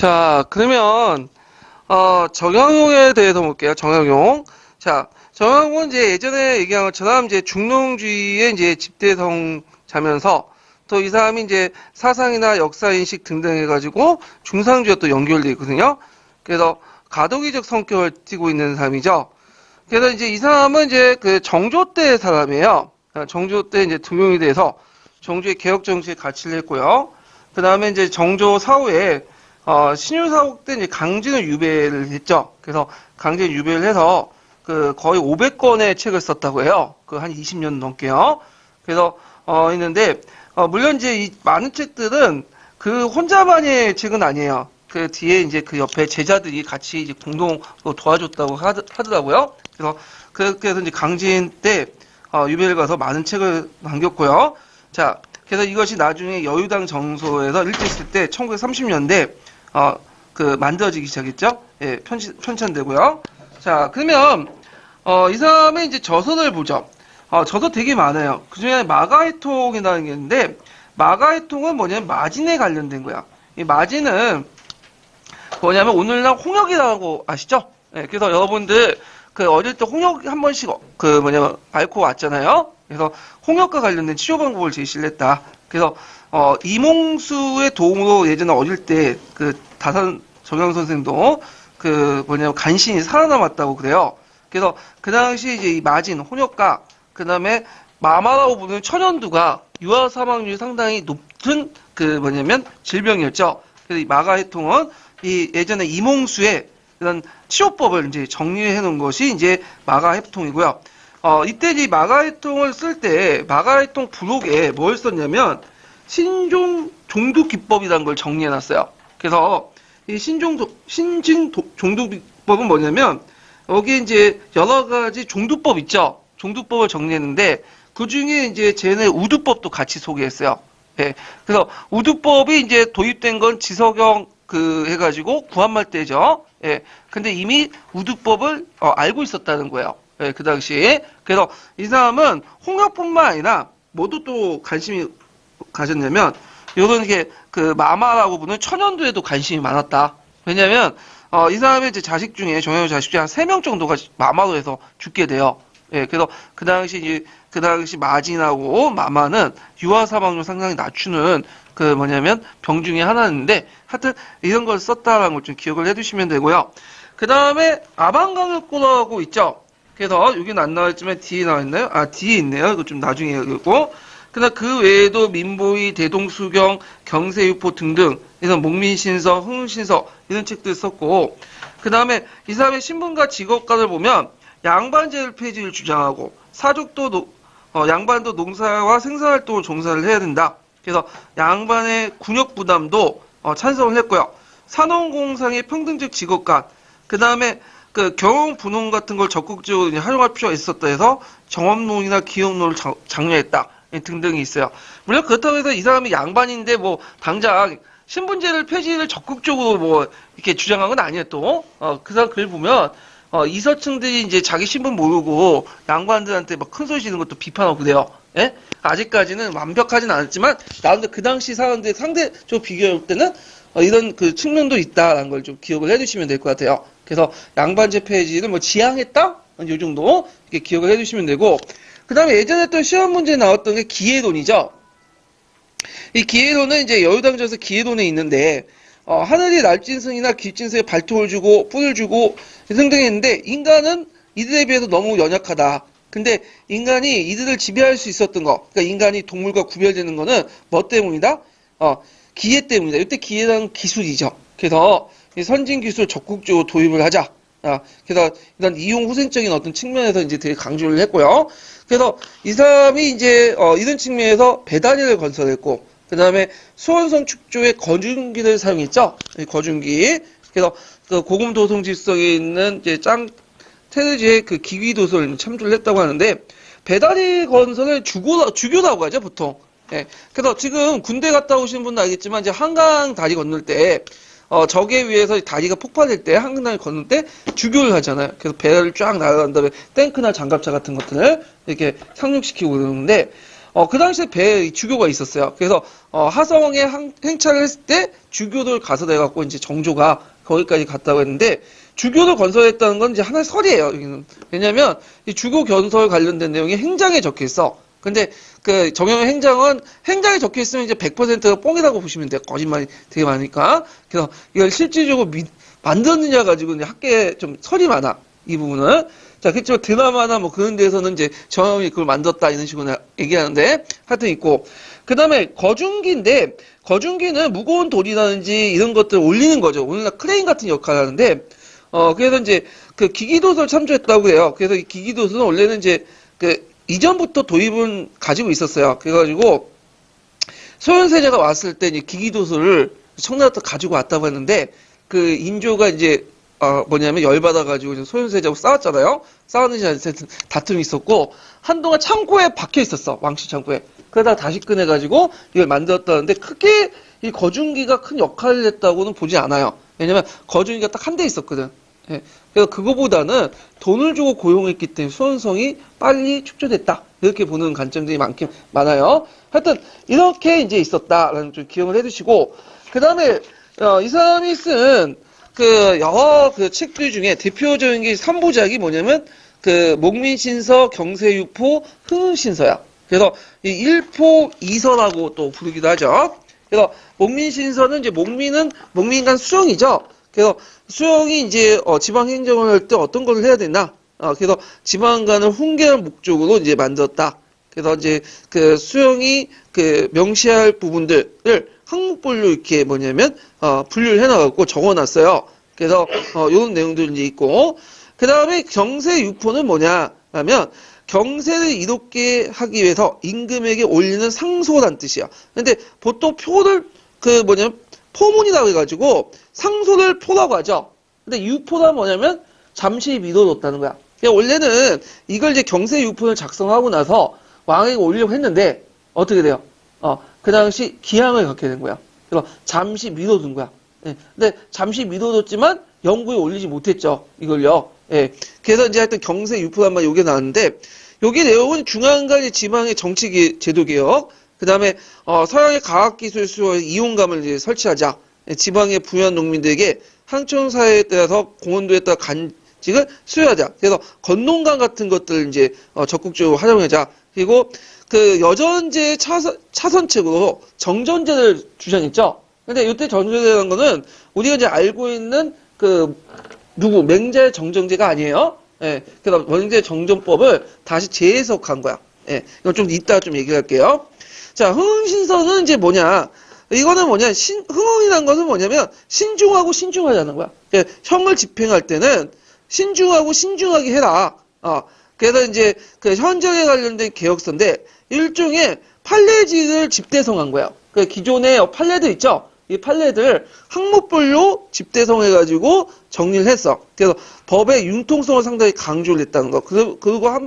자, 그러면 정약용에 대해서 볼게요. 정약용. 자, 정약용은 이제 예전에 얘기한 것처럼 이제 중농주의의 이제 집대성자면서 또 이 사람이 이제 사상이나 역사인식 등등 해가지고 중상주의와 또 연결되어 있거든요. 그래서 가도기적 성격을 띠고 있는 사람이죠. 그래서 이제 이 사람은 이제 그 정조 때 사람이에요. 정조 때 이제 등용이 돼서 정조의 개혁 정치에 가치를 했고요. 그 다음에 이제 정조 사후에 신유사국 때 이제 강진을 유배를 했죠. 그래서 강진을 유배를 해서 그 거의 500권의 책을 썼다고 해요. 그 한 20년 넘게요. 그래서 있는데 물론 이제 이 많은 책들은 그 혼자만의 책은 아니에요. 그 뒤에 이제 그 옆에 제자들이 같이 이제 공동 도와줬다고 하더라고요. 그래서 그렇게 해서 이제 강진 때 유배를 가서 많은 책을 남겼고요. 자, 그래서 이것이 나중에 여유당 정서에서 일제시대 때 1930년대 그 만들어지기 시작했죠. 예, 편찬되고요. 자, 그러면 이 사람의 이제 저서를 보죠. 저서 되게 많아요. 그중에 마가해통이라는 게 있는데 마가해통은 뭐냐면 마진에 관련된 거야. 이 마진은 뭐냐면 오늘날 홍역이라고 아시죠? 예, 그래서 여러분들 그 어릴 때 홍역 한 번씩 그 뭐냐면 앓고 왔잖아요. 그래서 홍역과 관련된 치료 방법을 제시를 했다. 그래서 이몽수의 도움으로 예전에 어릴 때 그 다산 정영 선생도 그 뭐냐면 간신히 살아남았다고 그래요. 그래서 그 당시 이제 이 마진 홍역과 그 다음에 마마라고 부르는 천연두가 유아 사망률이 상당히 높은 그 뭐냐면 질병이었죠. 그래서 이 마가해통은 이 예전에 이몽수의 이런 치료법을 이제 정리해 놓은 것이 이제 마가해통이고요. 이때 이 마가해통을 쓸 때 마가해통 부록에 뭘 썼냐면 신종 종두 기법이라는 걸 정리해 놨어요. 그래서 이 신진 종두 기법은 뭐냐면 여기 이제 여러 가지 종두법 있죠. 종두법을 정리했는데 그 중에 이제 쟤네 우두법도 같이 소개했어요. 예. 그래서 우두법이 이제 도입된 건 지석영 그 해가지고 구한말 때죠. 예. 근데 이미 우두법을 알고 있었다는 거예요. 예, 그 당시에. 그래서 이 사람은 홍역뿐만 아니라 뭐도 또 관심이 가졌냐면 요런 게 그 마마라고 부르는 천연두에도 관심이 많았다. 왜냐면 이 사람의 이제 자식 중에 정형외 자식 중에 한 3명 정도가 마마로 해서 죽게 돼요. 예, 그래서 그 당시 마진하고 마마는 유아 사망률 상당히 낮추는 그 뭐냐면 병 중에 하나인데 하여튼 이런 걸 썼다라는 걸 좀 기억을 해두시면 되고요. 그 다음에 아방강역고라고 있죠. 그래서 여기는 안 나왔지만 뒤에 나와있나요? 뒤에 있네요. 이거 좀 나중에 읽고. 그다음 그 외에도 민보위, 대동수경, 경세유포 등등 이런 목민신서, 흥신서 이런 책들 썼고 그 다음에 이 사람의 신분과 직업관을 보면 양반제를 폐지를 주장하고 사족도 양반도 농사와 생산활동을 종사를 해야 된다. 그래서 양반의 군역 부담도 찬성을 했고요. 산업공상의 평등적 직업관 그 다음에 그 경영 분홍 같은 걸 적극적으로 활용할 필요가 있었다 해서 정업론이나 기업론을 장려했다. 등등이 있어요. 물론 그렇다고 해서 이 사람이 양반인데 뭐 당장 신분제를 폐지를 적극적으로 뭐 이렇게 주장한 건 아니에요 또. 그 사람 글 보면 이서층들이 이제 자기 신분 모르고 양반들한테 막 큰 소리 지르는 것도 비판하고 그래요. 예? 아직까지는 완벽하진 않았지만 나름대로 그 당시 사람들 상대적으로 비교할 때는 이런 그 측면도 있다라는 걸 좀 기억을 해두시면 될 것 같아요. 그래서 양반제 폐지를 뭐 지향했다? 이 정도 이렇게 기억을 해두시면 되고 그 다음에 예전에 또 시험 문제에 나왔던 게 기해론이죠. 이 기해론은 이제 여유당전에서 기해론에 있는데 하늘이 날짐승이나 길짐승에 발톱을 주고 뿔을 주고 등등 했는데 인간은 이들에 비해서 너무 연약하다. 근데 인간이 이들을 지배할 수 있었던 거, 그러니까 인간이 동물과 구별되는 거는 뭐 때문이다? 기해 때문이다. 이때 기해라는 기술이죠. 그래서 이 선진 기술 적극적으로 도입을 하자. 그래서 이런 이용 후생적인 어떤 측면에서 이제 되게 강조를 했고요. 그래서 이 사람이 이제 이런 측면에서 배다리를 건설했고, 그 다음에 수원성 축조의 거중기를 사용했죠. 거중기. 그래서 그 고금 도성 질성에 있는 이제 테르지의 그 기귀 도서를 참조를 했다고 하는데 배다리 건설을 주교라고 하죠 보통. 예. 그래서 지금 군대 갔다 오신 분도 알겠지만 이제 한강 다리 건널 때 적에 의해서 다리가 폭발할 때 한강다리 건널 때 주교를 하잖아요. 그래서 배를 쫙 날아간 다음에 탱크나 장갑차 같은 것들을 이렇게 상륙시키고 그러는데 그 당시에 배에 주교가 있었어요. 그래서 하성에 행차를 했을 때 주교들 가서 돼갖고 이제 정조가 거기까지 갔다고 했는데 주교를 건설했다는 건 이제 하나의 설이에요. 여기는. 왜냐면 이 주교 건설 관련된 내용이 행장에 적혀 있어. 근데 그 정영의 행장은 행장에 적혀 있으면 이제 100%가 뻥이라고 보시면 돼요. 거짓말이 되게 많으니까. 그래서 이걸 실질적으로 만들었느냐 가지고 이제 학계에 좀 설이 많아. 이 부분은. 자, 그렇지만 드라마나 뭐 그런 데서는 이제 정영이 그걸 만들었다 이런 식으로 얘기하는데 하여튼 있고. 그 다음에 거중기인데 거중기는 무거운 돌이라든지 이런 것들을 올리는 거죠. 오늘날 크레인 같은 역할을 하는데 그래서 이제 그 기기도서를 참조했다고 해요. 그래서 이 기기도서는 원래는 이제 그 이전부터 도입은 가지고 있었어요. 그래가지고 소현세자가 왔을 때 이제 기기도서를 청나라부터 가지고 왔다고 했는데 그 인조가 이제 뭐냐면 열받아가지고 소현세자하고 싸웠잖아요. 싸웠는지 어쨌든 다툼이 있었고 한동안 창고에 박혀 있었어. 왕실 창고에. 그러다가 다시 꺼내가지고 이걸 만들었다는데 크게 이 거중기가 큰 역할을 했다고는 보지 않아요. 왜냐면 거중기가 딱 한 대 있었거든. 예. 그래서 그거보다는 돈을 주고 고용했기 때문에 수원성이 빨리 축소됐다. 이렇게 보는 관점들이 많아요. 하여튼 이렇게 이제 있었다라는 좀 기억을 해두시고 그 다음에 이 사람이 쓴 그 여러 그 책들 중에 대표적인 게 3부작이 뭐냐면 그 목민신서, 경세유포, 흥흥신서야. 그래서 이 1포 2서라고 또 부르기도 하죠. 그래서 목민신서는 이제 목민간 수령이죠. 그래서 수령이 이제 지방 행정을 할 때 어떤 걸 해야 되나? 그래서 지방간을 훈계할 목적으로 이제 만들었다. 그래서 이제 그 수령이 그 명시할 부분들을 항목별로 이렇게 뭐냐면 분류를 해놔갖고 적어놨어요. 그래서 이런 내용들이 이제 있고 그 다음에 경세유포는 뭐냐 하면 경세를 이롭게 하기 위해서 임금에게 올리는 상소란 뜻이야. 근데 보통 표를 그 뭐냐면 포문이라고 해가지고 상소를 포라고 하죠. 근데 유포란 뭐냐면 잠시 미뤄뒀다는 거야. 그러니까 원래는 이걸 이제 경세유포를 작성하고 나서 왕에게 올리려고 했는데 어떻게 돼요? 그 당시 기한을 갖게 된 거야. 그래서 잠시 미뤄둔 거야. 예. 근데 잠시 미뤄뒀지만 영구에 올리지 못했죠. 이걸요. 예. 그래서 이제 하여튼 경세유포란 말 요게 나왔는데 요게 내용은 중앙과 지방의 정치 제도 개혁, 그 다음에 서양의 과학기술 수요의 이용감을 이제 설치하자. 예. 지방의 부유한 농민들에게 항촌 사회에 따라서 공원도에 따라 간직을 수여하자. 그래서 건농관 같은 것들을 이제 적극적으로 활용하자. 그리고 그 여전제 차선책으로 정전제를 주장했죠. 근데 이때 정전제라는 거는 우리가 이제 알고 있는 그 맹자의 정정제가 아니에요. 예. 그래서 맹자의 정전법을 다시 재해석한 거야. 예. 이건 좀 이따 좀 얘기할게요. 자, 흥흥신서는 이제 뭐냐? 이거는 뭐냐? 흥흥이라는 것은 뭐냐면 신중하고 신중하자는 거야. 그러니까 형을 집행할 때는 신중하고 신중하게 해라. 그래서 이제 그 현정에 관련된 개혁서인데 일종의 판례지를 집대성한 거예요. 그 기존에 판례들 있죠? 이 판례들 항목별로 집대성해가지고 정리를 했어. 그래서 법의 융통성을 상당히 강조를 했다는 거. 그리고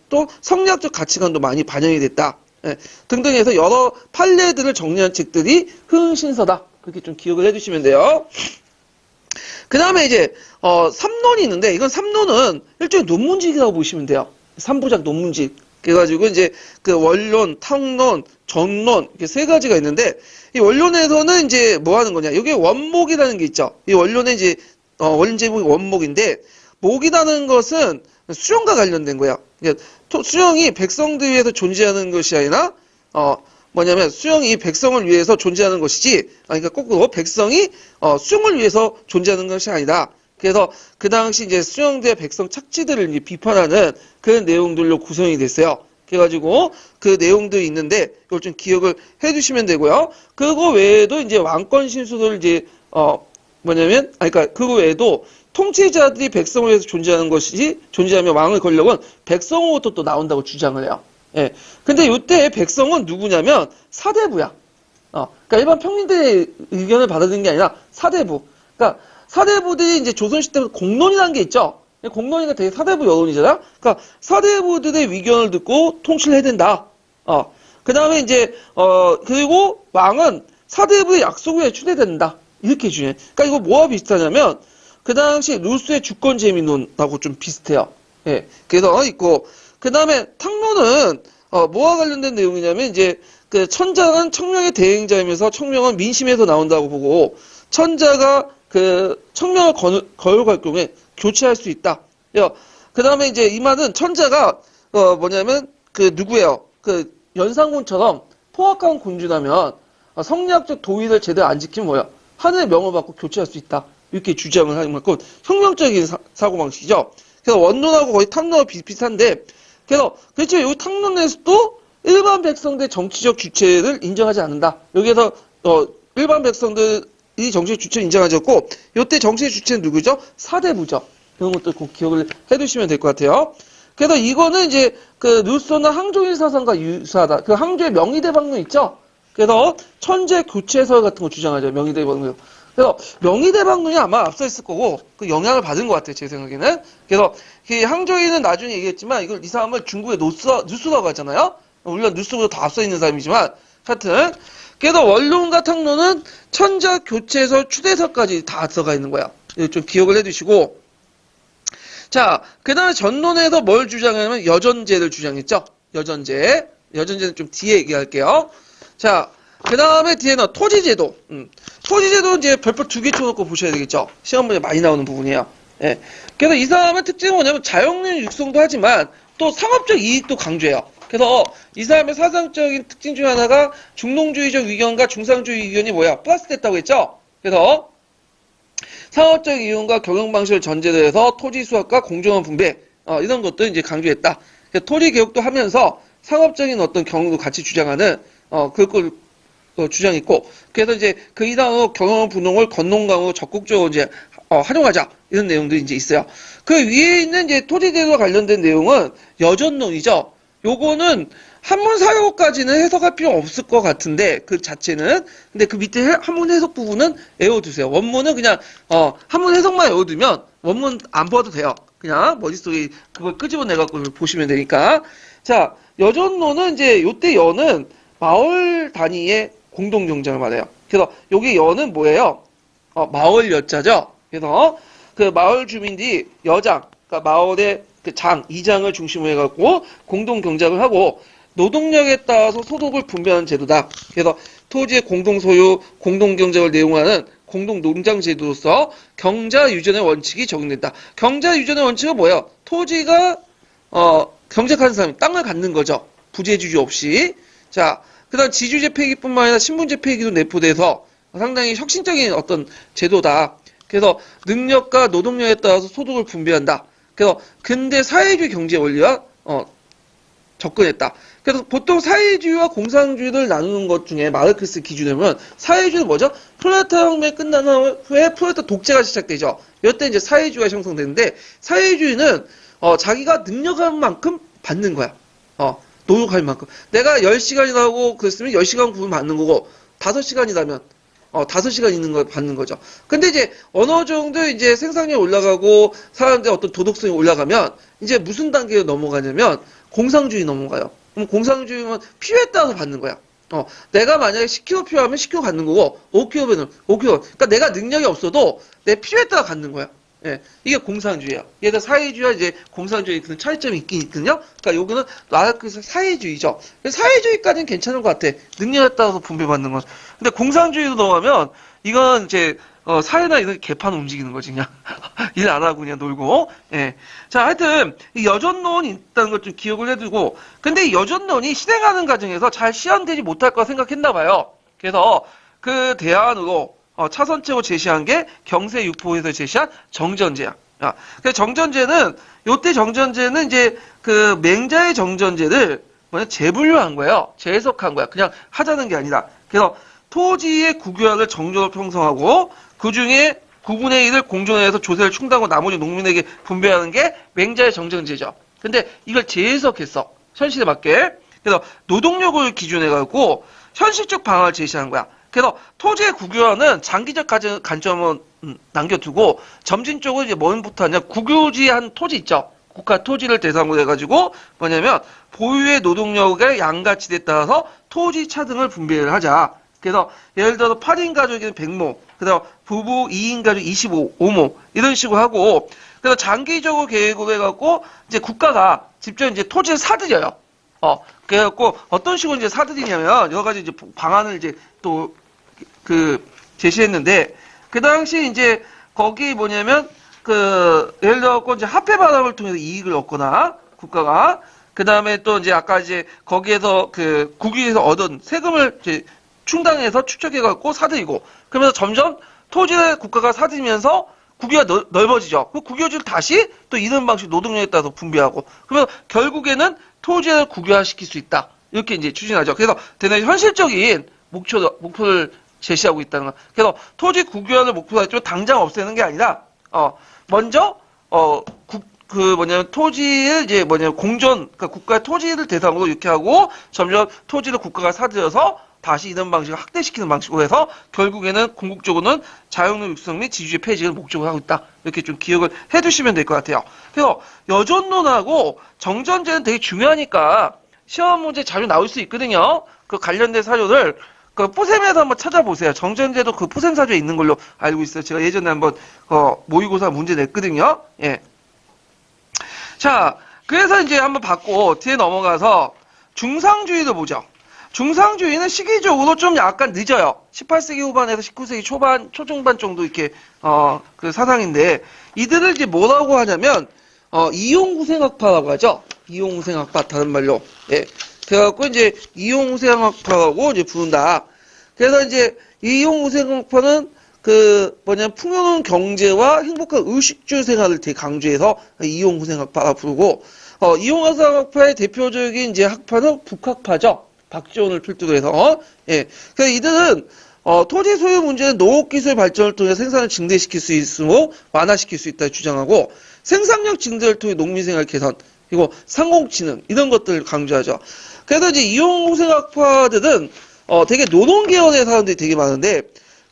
또 성리학적 가치관도 많이 반영이 됐다. 예, 등등 해서 여러 판례들을 정리한 책들이 흥흥신서다. 그렇게 좀 기억을 해주시면 돼요. 그 다음에 이제, 삼론이 있는데, 이건 삼론은 일종의 논문집이라고 보시면 돼요. 3부작 논문집. 그래가지고 이제 그 원론, 탕론, 전론, 이렇게 세 가지가 있는데, 이 원론에서는 이제 뭐 하는 거냐. 이게 원목이라는 게 있죠. 이 원론의 이제, 원론 제목이 원목인데, 목이라는 것은 수령과 관련된 거예요. 그러니까 수령이 백성들 위해서 존재하는 것이 아니라, 뭐냐면 수령이 백성을 위해서 존재하는 것이지, 그러니까 거꾸로 백성이 수령을 위해서 존재하는 것이 아니다. 그래서 그 당시 이제 수령대 백성 착취들을 이제 비판하는 그런 내용들로 구성이 됐어요. 그래가지고 그 내용들이 있는데 이걸 좀 기억을 해두시면 되고요. 그거 외에도 이제 왕권 신수를 이제 뭐냐면 그러니까 그거 외에도 통치자들이 백성을 위해서 존재하는 것이지 존재하며 왕의 권력은 백성으로부터 또 나온다고 주장을 해요. 예. 근데 이때 백성은 누구냐면 사대부야. 그러니까 일반 평민들의 의견을 받아들이는 게 아니라 사대부. 그러니까 사대부들이 이제 조선시대 공론이라는 게 있죠. 공론이가 되게 사대부 여론이잖아. 그러니까 사대부들의 의견을 듣고 통치를 해야 된다. 그 다음에 이제 그리고 왕은 사대부의 약속에 추대된다. 이렇게 주네. 그러니까 이거 뭐와 비슷하냐면 그 당시 루스의 주권재민론하고 좀 비슷해요. 예. 그래서 있고 그 다음에 탕론은 뭐와 관련된 내용이냐면 이제 그 천자는 청명의 대행자이면서 청명은 민심에서 나온다고 보고 천자가 그 청명을 거역할 경우에 교체할 수 있다. 그 다음에 이제 이 말은 천자가 뭐냐면 그 누구예요? 그 연산군처럼 포악한 군주라면 성리학적 도의를 제대로 안 지키면 뭐야? 하늘의 명을 받고 교체할 수 있다. 이렇게 주장을 하는 만큼 혁명적인 사고방식이죠. 그래서 원론하고 거의 탐론하고 비슷한데 그래서 그렇죠. 여기 탐론에서도 일반 백성들의 정치적 주체를 인정하지 않는다. 여기에서 일반 백성들이 정치적 주체를 인정하지 않고 이때 정치의 주체는 누구죠? 사대부죠. 이런 것도 꼭 기억을 해두시면 될 것 같아요. 그래서 이거는 이제 그 루소나 항조인 사상과 유사하다. 그 항조의 명의대방론 있죠? 그래서 천재 교체설 같은 거 주장하죠. 명의대방론. 그래서 명의대방론이 아마 앞서 있을 거고 그 영향을 받은 것 같아요. 제 생각에는. 그래서 그 항조인은 나중에 얘기했지만 이걸 이 사람을 중국의 누수라고 하잖아요. 물론 누수보다 더 앞서 있는 사람이지만 하여튼 그래서 원론과 탕론은 천자 교체설 추대설까지 다 앞서가 있는 거야. 이거 좀 기억을 해두시고 자, 그 다음에 전론에서 뭘 주장하냐면 여전제를 주장했죠. 여전제. 여전제는 좀 뒤에 얘기할게요. 자, 그 다음에 뒤에는 토지제도. 토지제도는 이제 별표 2개 쳐놓고 보셔야 되겠죠. 시험 문제 많이 나오는 부분이에요. 예. 그래서 이 사람의 특징은 뭐냐면 자연민 육성도 하지만 또 상업적 이익도 강조해요. 그래서 이 사람의 사상적인 특징 중 하나가 중농주의적 위견과 중상주의 위견이 뭐야? 플러스됐다고 했죠. 그래서 상업적 이윤과 경영 방식을 전제로 해서 토지 수확과 공정한 분배 이런 것도 이제 강조했다. 토지 개혁도 하면서 상업적인 어떤 경영도 같이 주장하는 그걸 주장했고 그래서 이제 그 이상으로 경영 분홍을 건농강으로 적극적으로 이제 활용하자 이런 내용도 이제 있어요. 그 위에 있는 이제 토지제도와 관련된 내용은 여전론이죠. 요거는 한문 사용까지는 해석할 필요 없을 것 같은데 그 자체는 근데 그 밑에 한문 해석 부분은 외워두세요. 원문은 그냥 한문 해석만 외워두면 원문 안 봐도 돼요. 그냥 머릿속에 그걸 끄집어내갖고 보시면 되니까. 자, 여전론은 이제 요때 여는 마을 단위의 공동 경쟁을 말해요. 그래서 여기 여는 뭐예요? 마을 여자죠. 그래서 그 마을 주민들이 여장, 그러니까 마을의 그 장, 이장을 중심으로 해갖고 공동 경작을 하고 노동력에 따라서 소득을 분배하는 제도다. 그래서 토지의 공동 소유, 공동 경작을 내용하는 공동 농장 제도로서 경자 유전의 원칙이 적용된다. 경자 유전의 원칙은 뭐예요? 토지가 경작하는 사람이 땅을 갖는 거죠. 부재주의 없이. 자, 그다음 지주제 폐기뿐만 아니라 신분제 폐기도 내포돼서 상당히 혁신적인 어떤 제도다. 그래서 능력과 노동력에 따라서 소득을 분배한다. 그래서 근대 사회주의 경제 원리와 접근했다. 그래서 보통 사회주의와 공산주의를 나누는 것 중에 마르크스 기준이면 사회주의는 뭐죠? 프롤레타리아 혁명이 끝난 후에 프롤레타리아 독재가 시작되죠. 이때 이제 사회주의가 형성되는데 사회주의는 자기가 능력한 만큼 받는 거야. 노력할 만큼. 내가 10시간이라고 그랬으면 10시간 구분 받는 거고 5시간이라면 5시간 있는 걸 받는 거죠. 근데 이제 어느 정도 이제 생산량이 올라가고 사람들의 어떤 도덕성이 올라가면 이제 무슨 단계로 넘어가냐면 공상주의 넘어가요. 그럼 공상주의는 필요에 따라서 받는 거야. 내가 만약에 10kg 필요하면 10kg 갖는 거고 5kg면 5kg. 그러니까 내가 능력이 없어도 내 필요에 따라 갖는 거야. 예, 이게 공산주의야. 얘가 사회주의와 이제 공산주의 그런 차이점이 있긴 있거든요. 그러니까 여기는 마르크스 사회주의죠. 사회주의까지는 괜찮은 것 같아. 능력에 따라서 분배받는 건. 근데 공산주의로 넘어가면 이건 이제 사회나 이런 개판 움직이는 거지 그냥 일 안 하고 그냥 놀고. 예. 자, 하여튼 이 여전론이 있다는 걸 좀 기억을 해두고. 근데 이 여전론이 실행하는 과정에서 잘 실현되지 못할 거라 생각했나 봐요. 그래서 그 대안으로 차선책으로 제시한 게 경세육포에서 제시한 정전제야. 그래서 정전제는 요때 정전제는 이제 그 맹자의 정전제를 뭐냐 재분류한 거예요. 재해석한 거야. 그냥 하자는 게 아니라. 그래서 토지의 국유화를 정조로 형성하고 그 중에 9분의 1을 공존해서 조세를 충당하고 나머지 농민에게 분배하는 게 맹자의 정전제죠. 근데 이걸 재해석했어. 현실에 맞게. 그래서 노동력을 기준해가지고 현실적 방안을 제시한 거야. 그래서 토지의 국유화는 장기적 관점은 남겨두고 점진적으로 이제 뭐부터 하냐 국유지한 토지 있죠. 국가 토지를 대상으로 해가지고 뭐냐면 보유의 노동력의 양가치에 따라서 토지 차등을 분배를 하자. 그래서 예를 들어서 8인 가족에는 100모, 그다음 부부 2인 가족 25모 이런 식으로 하고 그래서 장기적으로 계획을 해갖고 이제 국가가 직접 이제 토지를 사들여요. 그래갖고 어떤 식으로 이제 사들이냐면 여러 가지 이제 방안을 이제 또 그 제시했는데 그 당시 이제 거기 뭐냐면 그 예를 들어서 이제 화폐 발행을 통해서 이익을 얻거나 국가가 그 다음에 또 이제 아까 이제 거기에서 그 국유에서 얻은 세금을 이제 충당해서 축적해갖고 사들이고 그러면서 점점 토지를 국가가 사들이면서 국유가 넓어지죠. 그 국유를 다시 또 이런 방식 노동력에 따라서 분배하고 그러면 결국에는 토지를 국유화시킬 수 있다. 이렇게 이제 추진하죠. 그래서 대단히 현실적인 목표를 제시하고 있다는 거. 그래서 토지 국유화를 목표로 했지만 당장 없애는 게 아니라 먼저 토지를 이제 공전 그러니까 국가의 토지를 대상으로 이렇게 하고 점점 토지를 국가가 사들여서 다시 이런 방식을 확대시키는 방식으로 해서 결국에는 궁극적으로는 자영농 육성 및 지주의 폐지를 목적으로 하고 있다. 이렇게 좀 기억을 해두시면 될 것 같아요. 그래서 여전론하고 정전제는 되게 중요하니까 시험 문제 자주 나올 수 있거든요. 그 관련된 사료를 그 포셈에서 한번 찾아보세요. 정전제도 그 포셈 사조에 있는 걸로 알고 있어요. 제가 예전에 한번 모의고사 문제 냈거든요. 예. 자, 그래서 이제 한번 받고 뒤에 넘어가서 중상주의를 보죠. 중상주의는 시기적으로 좀 약간 늦어요. 18세기 후반에서 19세기 초반, 초중반 정도 이렇게 그 사상인데 이들을 이제 뭐라고 하냐면 이용후생학파라고 하죠. 이용후생학파 다른 말로. 예. 그래갖고 이제 이용후생학파라고 이제 부른다. 그래서 이제 이용후생학파는 풍요로운 경제와 행복한 의식주 생활을 되게 강조해서 이용후생학파라 부르고 이용후생학파의 대표적인 이제 학파는 북학파죠. 박지원을 필두로 해서 예. 그래서 이들은 토지 소유 문제는 농업기술 발전을 통해 생산을 증대시킬 수 있으므로 완화시킬 수 있다 주장하고 생산력 증대를 통해 농민생활 개선 그리고 상공진흥 이런 것들을 강조하죠. 그래서 이제 이용후생학파들은 되게 노동계열의 사람들이 되게 많은데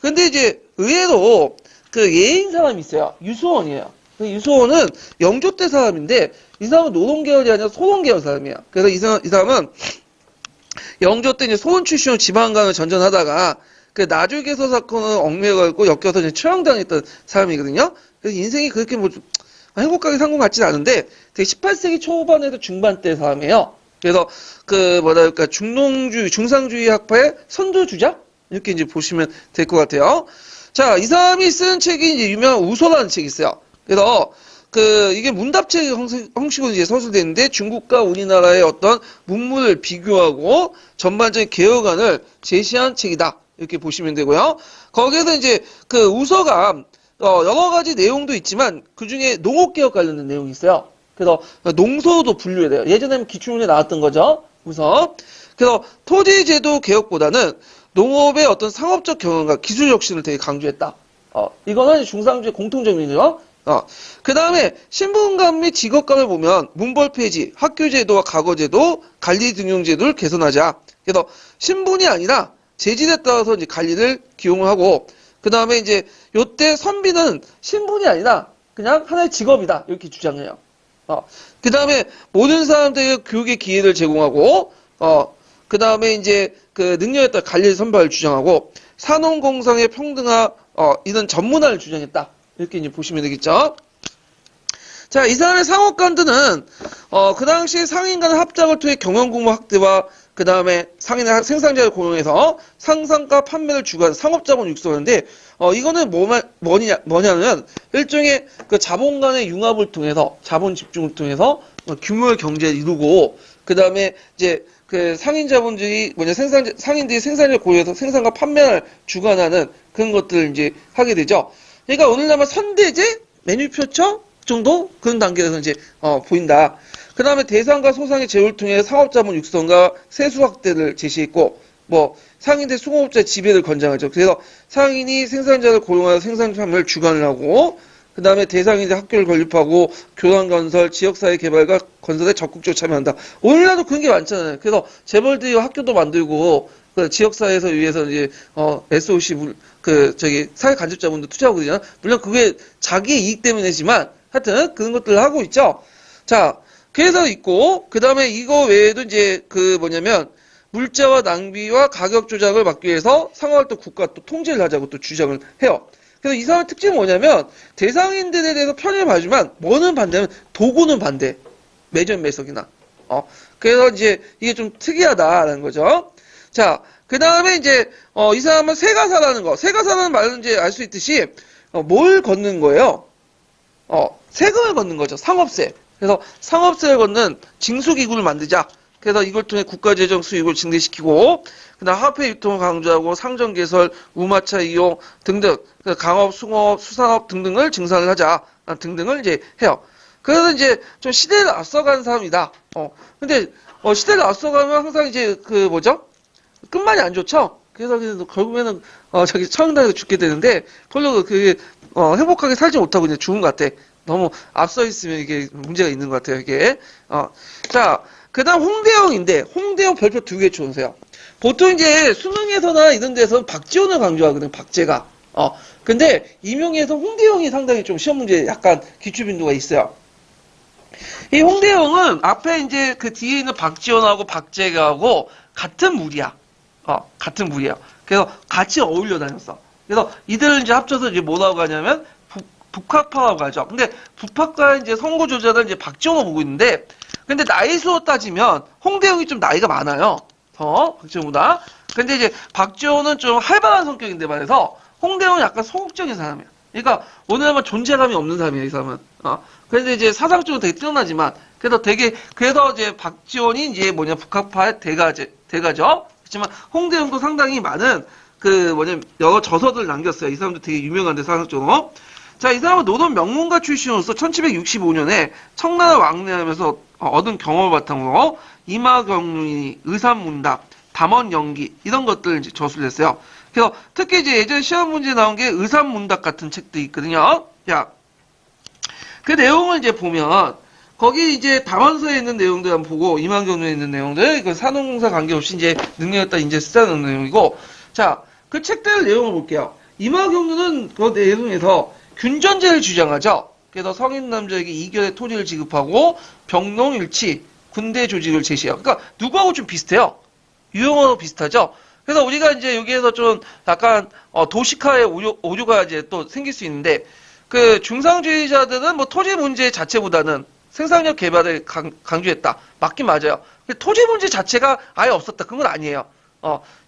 근데 이제 의외로 그 예인 사람이 있어요. 유수원이에요. 그 유수원은 영조 때 사람인데 이 사람은 노동계열이 아니라 소동계열 사람이에요. 그래서 이 사람은 영조 때 이제 소원 출신으로 지방강을 전전하다가 그 나주개서 사건을 얽매여 갖고 엮여서 이제 처형당했던 사람이거든요. 그래서 인생이 그렇게 행복하게 산 것 같지는 않은데 되게 18세기 초반에도 중반 때 사람이에요. 그래서 중상주의 학파의 선두주자? 이렇게 이제 보시면 될 것 같아요. 자, 이 사람이 쓴 책이 이제 유명한 우서라는 책이 있어요. 그래서 이게 문답책 형식으로 이제 서술되는데 중국과 우리나라의 어떤 문물을 비교하고 전반적인 개혁안을 제시한 책이다. 이렇게 보시면 되고요. 거기에서 이제 그 우서가 여러 가지 내용도 있지만 그 중에 농업개혁 관련된 내용이 있어요. 그래서 농서도 분류해야 돼요. 예전에는 기출문제 나왔던 거죠. 우선. 그래서 토지제도 개혁보다는 농업의 어떤 상업적 경영과 기술 혁신을 되게 강조했다. 이거는 중상주의 공통점이죠. 그 다음에 신분감 및 직업감을 보면 문벌 폐지, 학교제도와 과거제도, 관리등용제도를 개선하자. 그래서 신분이 아니라 재질에 따라서 이제 관리를 기용을 하고, 그 다음에 이제 요때 선비는 신분이 아니라 그냥 하나의 직업이다. 이렇게 주장해요. 그 다음에 모든 사람들에게 교육의 기회를 제공하고, 그 다음에 이제 그 능력에 따라 관리를 선발을 주장하고, 산업공상의 평등화, 이런 전문화를 주장했다. 이렇게 이제 보시면 되겠죠. 자, 이 사람의 상업관들은, 그 당시 상인 간의 합작을 통해 경영공모 확대와 그 다음에 상인의 생산자를 고용해서 상상가 판매를 주관하는 상업자본 육성하는데, 이거는 뭐냐면, 일종의 그 자본 간의 융합을 통해서, 자본 집중을 통해서 규모의 경제를 이루고, 그 다음에 이제 그 상인 자본주의, 상인들이 생산자를 고용해서 생산과 판매를 주관하는 그런 것들을 이제 하게 되죠. 그러니까 오늘날 선대제, 메뉴표처 정도 그런 단계에서 이제 보인다. 그 다음에 대상과 소상의 제휴를 통해 상업자본 육성과 세수 확대를 제시했고, 상인들 수공업자의 지배를 권장하죠. 그래서 상인이 생산자를 고용하여 생산 판매를 주관을 하고, 그 다음에 대상인들 학교를 건립하고, 교환 건설, 지역사회 개발과 건설에 적극적으로 참여한다. 오늘날도 그런 게 많잖아요. 그래서 재벌들이 학교도 만들고, 그 지역사회에서 위해서 이제, SOC, 사회 간접자본도 투자하거든요. 물론 그게 자기의 이익 때문이지만, 하여튼, 그런 것들을 하고 있죠. 자, 그래서 있고, 그 다음에 이거 외에도 이제, 물자와 낭비와 가격 조작을 막기 위해서 상업을 또 국가 또 통제를 하자고 또 주장을 해요. 그래서 이 사람의 특징은 뭐냐면, 대상인들에 대해서 편의를 봐주지만, 뭐는 반대면, 도구는 반대. 매점 매석이나. 그래서 이제 이게 좀 특이하다라는 거죠. 자, 그 다음에 이제, 이 사람은 세가사라는 거. 세가사라는 말은 이제 알 수 있듯이, 뭘 걷는 거예요? 세금을 걷는 거죠. 상업세. 그래서 상업세를 걷는 징수기구를 만들자. 그래서 이걸 통해 국가재정 수익을 증대시키고, 그다음 화폐 유통을 강조하고 상점 개설, 우마차 이용 등등, 강업, 숭업, 수산업 등등을 증산을 하자 등등을 이제 해요. 그래서 이제 좀 시대를 앞서간 사람이다. 근데 시대를 앞서가면 항상 이제 그 뭐죠? 끝말이 안 좋죠. 그래서 결국에는 저기 처형당해서 죽게 되는데 별로 그 행복하게 살지 못하고 이제 죽은 것 같아. 너무 앞서 있으면 이게 문제가 있는 것 같아요. 이게 자. 그다음 홍대영인데 홍대영 별표 2개 쳐주세요. 보통 이제 수능에서나 이런 데서 박지원을 강조하거든. 박제가. 근데 임용에서 홍대영이 상당히 좀 시험 문제에 약간 기출 빈도가 있어요. 이 홍대영은 앞에 이제 그 뒤에 있는 박지원하고 박재가하고 같은 무리야. 같은 무리야. 그래서 같이 어울려 다녔어. 그래서 이들을 이제 합쳐서 이제 뭐라고 하냐면 북학파라고 하죠. 근데 북학과 이제 선거 조작을 이제 박지원으로 보고 있는데, 근데 나이 수로 따지면 홍대영이 좀 나이가 많아요. 박지원보다. 근데 이제 박지원은 좀 활발한 성격인데 말해서 홍대영은 약간 소극적인 사람이야. 그러니까 오늘만 존재감이 없는 사람이야, 이 사람은. 그런데 이제 사상적으로 되게 뛰어나지만 그래서 이제 박지원이 이제 뭐냐 북학파의 대가죠. 그렇지만 홍대영도 상당히 많은 여러 저서들을 남겼어요. 이 사람도 되게 유명한데 사상적으로. 자, 이 사람은 노동 명문가 출신으로서 1765년에 청나라 왕래하면서 얻은 경험을 바탕으로 이마경륜이, 의산문답, 담원연기 이런 것들을 이제 저술을 했어요. 그래서 특히 이제 예전 시험 문제에 나온 게 의산문답 같은 책도 있거든요. 자, 그 내용을 이제 보면 거기 이제 담원서에 있는 내용들 한번 보고 이마경륜에 있는 내용들, 그 산업공사 관계없이 이제 능력했다 이제 쓰자는 내용이고, 자, 그 책들 내용을 볼게요. 이마경륜은 그 내용에서 균전제를 주장하죠. 그래서 성인 남자에게 2결의 토지를 지급하고 병농일치 군대 조직을 제시해요. 그러니까 누구하고 좀 비슷해요. 유형하고 비슷하죠. 그래서 우리가 이제 여기에서 좀 약간 도식화의 오류가 이제 또 생길 수 있는데, 그 중상주의자들은 뭐 토지 문제 자체보다는 생산력 개발을 강조했다. 맞긴 맞아요. 토지 문제 자체가 아예 없었다. 그건 아니에요.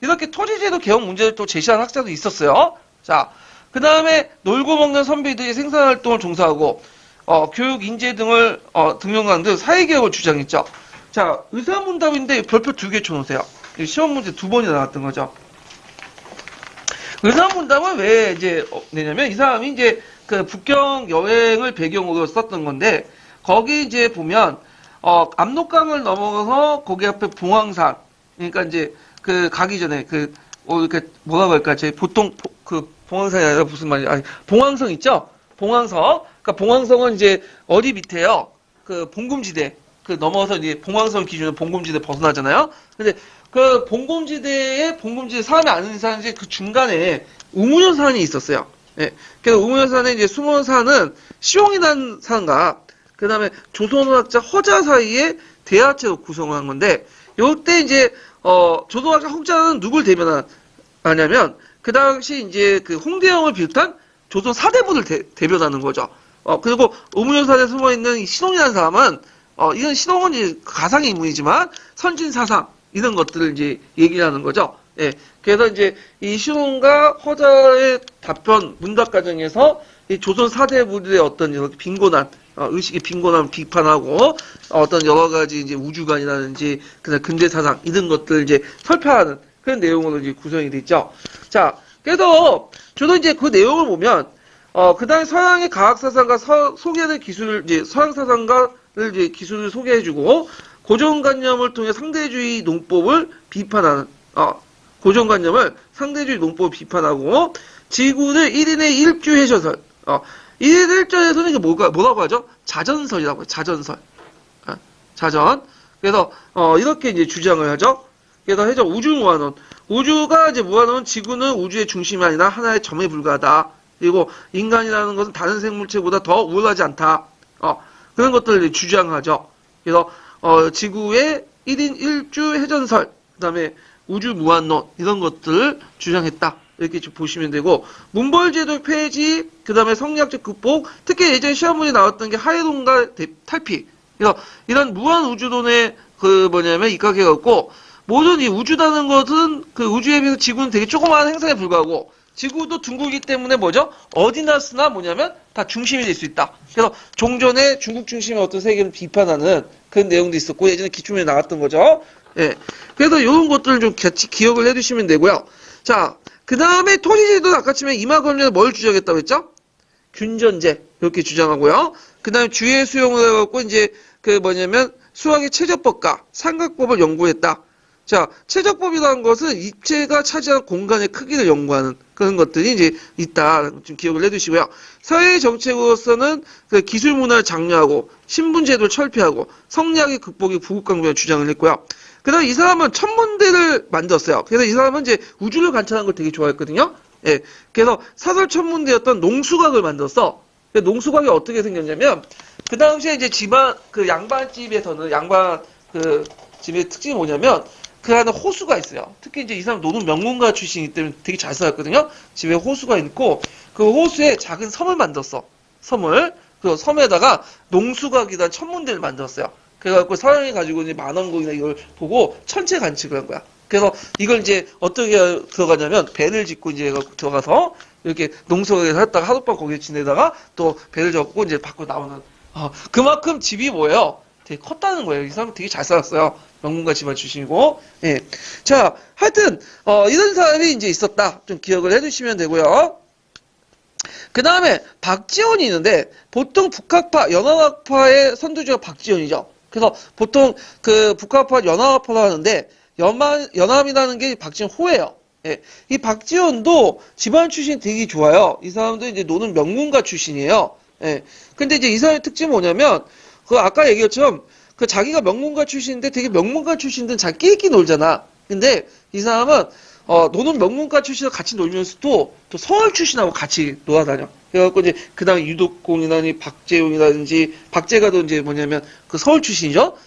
이렇게 토지제도 개혁 문제를 또 제시한 학자도 있었어요. 자, 그 다음에 놀고 먹는 선비들이 생산활동을 종사하고 교육, 인재 등을 등용하는 등 사회개혁을 주장했죠. 자, 의사문답인데 별표 2개 쳐놓으세요. 시험 문제 2번이 나왔던 거죠. 의사문답은 왜 이제 내냐면 이 사람이 이제 그 북경 여행을 배경으로 썼던 건데, 거기 이제 보면 압록강을 넘어가서 거기 앞에 봉황산, 그러니까 이제 그 가기 전에 이렇게 뭐라고 할까? 제 보통 봉황산이 아니라 무슨 말이야? 아니, 봉황성 있죠? 봉황성. 그러니까 봉황성은 이제 어디 밑에요? 그 봉금지대. 그 넘어서 이제 봉황성 기준으로 봉금지대 벗어나잖아요. 근데 그 봉금지대 사람이 아는 산이 이제 그 중간에 우무현산이 있었어요. 예. 그래서 우무현산에 이제 숨은 산은 시홍이라는 산과 그 다음에 조선학자 허자 사이에 대하체로 구성을 한 건데, 요때 이제 조선학자 허자는 누굴 대변하냐면 그 당시 이제 그 홍대영을 비롯한 조선 사대부를 대변하는 거죠. 그리고 우무현산에 숨어있는 이 신홍이라는 사람은 이건 신홍은 이제 가상의 인물이지만 선진사상 이런 것들을 이제 얘기를 하는 거죠. 예. 그래서 이제 이 신홍과 허자의 답변 문답 과정에서 이 조선 사대부들의 어떤 이렇게 빈곤한 의식의 빈곤함 비판하고 어떤 여러 가지 이제 우주관이라든지 그다음 근대 사상 이런 것들 이제 설파하는 그런 내용으로 이제 구성이 되어 있죠. 자, 그래서 저도 이제 그 내용을 보면 그다음에 서양의 과학 사상과 소개하는 기술을 이제 서양 사상가를 이제 기술을 소개해주고 고정관념을 통해 상대주의 농법을 비판하는 고정관념을 상대주의 농법을 비판하고 지구를 1인의 일주 해전설 1인 1절에서는 이게 뭐라고 하죠? 자전설이라고 해요. 자전설. 자전. 그래서 이렇게 이제 주장을 하죠. 그래서 해적 우주무한론. 우주가 이제 무한론, 지구는 우주의 중심이 아니라 하나의 점에 불과하다. 그리고 인간이라는 것은 다른 생물체보다 더 우월하지 않다. 그런 것들을 주장하죠. 그래서 지구의 1인 1주 해전설, 그다음에 우주무한론 이런 것들을 주장했다. 이렇게 좀 보시면 되고, 문벌제도 폐지, 그 다음에 성리학적 극복, 특히 예전에 시험 문제 나왔던 게 하해동과 탈피. 그래서 이런 무한 우주론의 그 뭐냐면 입각해갖고 모든 이 우주라는 것은 그 우주에 비해서 지구는 되게 조그마한 행성에 불과하고 지구도 둥글기 때문에 뭐죠? 어디나 쓰나 뭐냐면 다 중심이 될 수 있다. 그래서 종전에 중국 중심의 어떤 세계를 비판하는 그런 내용도 있었고 예전에 기출문제 나왔던 거죠. 예. 그래서 이런 것들을 좀 같이 기억을 해두시면 되고요. 자, 그 다음에 토지제도 아까 치면 이마검련은 뭘 주장했다고 했죠? 균전제 이렇게 주장하고요. 그 다음에 주의 수용을 해갖고 이제 그 뭐냐면 수학의 최저법과 삼각법을 연구했다. 자, 최저법이라는 것은 입체가 차지하는 공간의 크기를 연구하는 그런 것들이 이제 있다. 좀 기억을 해두시고요. 사회의 정책으로서는 그 기술 문화를 장려하고 신분제도를 철폐하고 성리학의 극복이 부국강변을 주장을 했고요. 그다음 이 사람은 천문대를 만들었어요. 그래서 이 사람은 이제 우주를 관찰하는 걸 되게 좋아했거든요. 예. 그래서 사설 천문대였던 농수각을 만들었어. 농수각이 어떻게 생겼냐면 그 당시에 이제 집안 그 양반집에서는 양반 그 집의 특징이 뭐냐면 그 안에 호수가 있어요. 특히 이제 이 사람 노는 명문가 출신이기 때문에 되게 잘 살았거든요. 집에 호수가 있고 그 호수에 작은 섬을 만들었어. 섬을. 그 섬에다가 농수각이란 천문대를 만들었어요. 그래갖고 사람이 가지고 이제 만원공이나 이걸 보고 천체 관측을 한 거야. 그래서 이걸 이제 어떻게 들어가냐면 배를 짓고 이제 들어가서 이렇게 농수각에서 했다가 하룻밤 거기에 지내다가 또 배를 접고 이제 밖으로 나오는. 그만큼 집이 뭐예요? 되게 컸다는 거예요. 이 사람 되게 잘 살았어요. 명문가 집안 출신이고. 예. 자, 하여튼 이런 사람이 이제 있었다. 좀 기억을 해두시면 되고요. 그 다음에 박지원이 있는데 보통 북학파, 연합학파의 선두주가 박지원이죠. 그래서 보통 그 북학파, 연합학파로 하는데 연합이라는 게 박지원 호예요. 예. 이 박지원도 집안 출신이 되게 좋아요. 이 사람도 이제 노는 명문가 출신이에요. 예. 근데 이제 이 사람의 특징이 뭐냐면 그 아까 얘기했처럼 그 자기가 명문가 출신인데 되게 명문가 출신들은 잘 끼리끼리 놀잖아. 근데 이 사람은 노는 명문가 출신과 같이 놀면서도 또 서울 출신하고 같이 놀아다녀. 그래갖고 이제 그 다음에 유독공이라든지 박재용이라든지 박재가도 이제 뭐냐면 그 서울 출신이죠.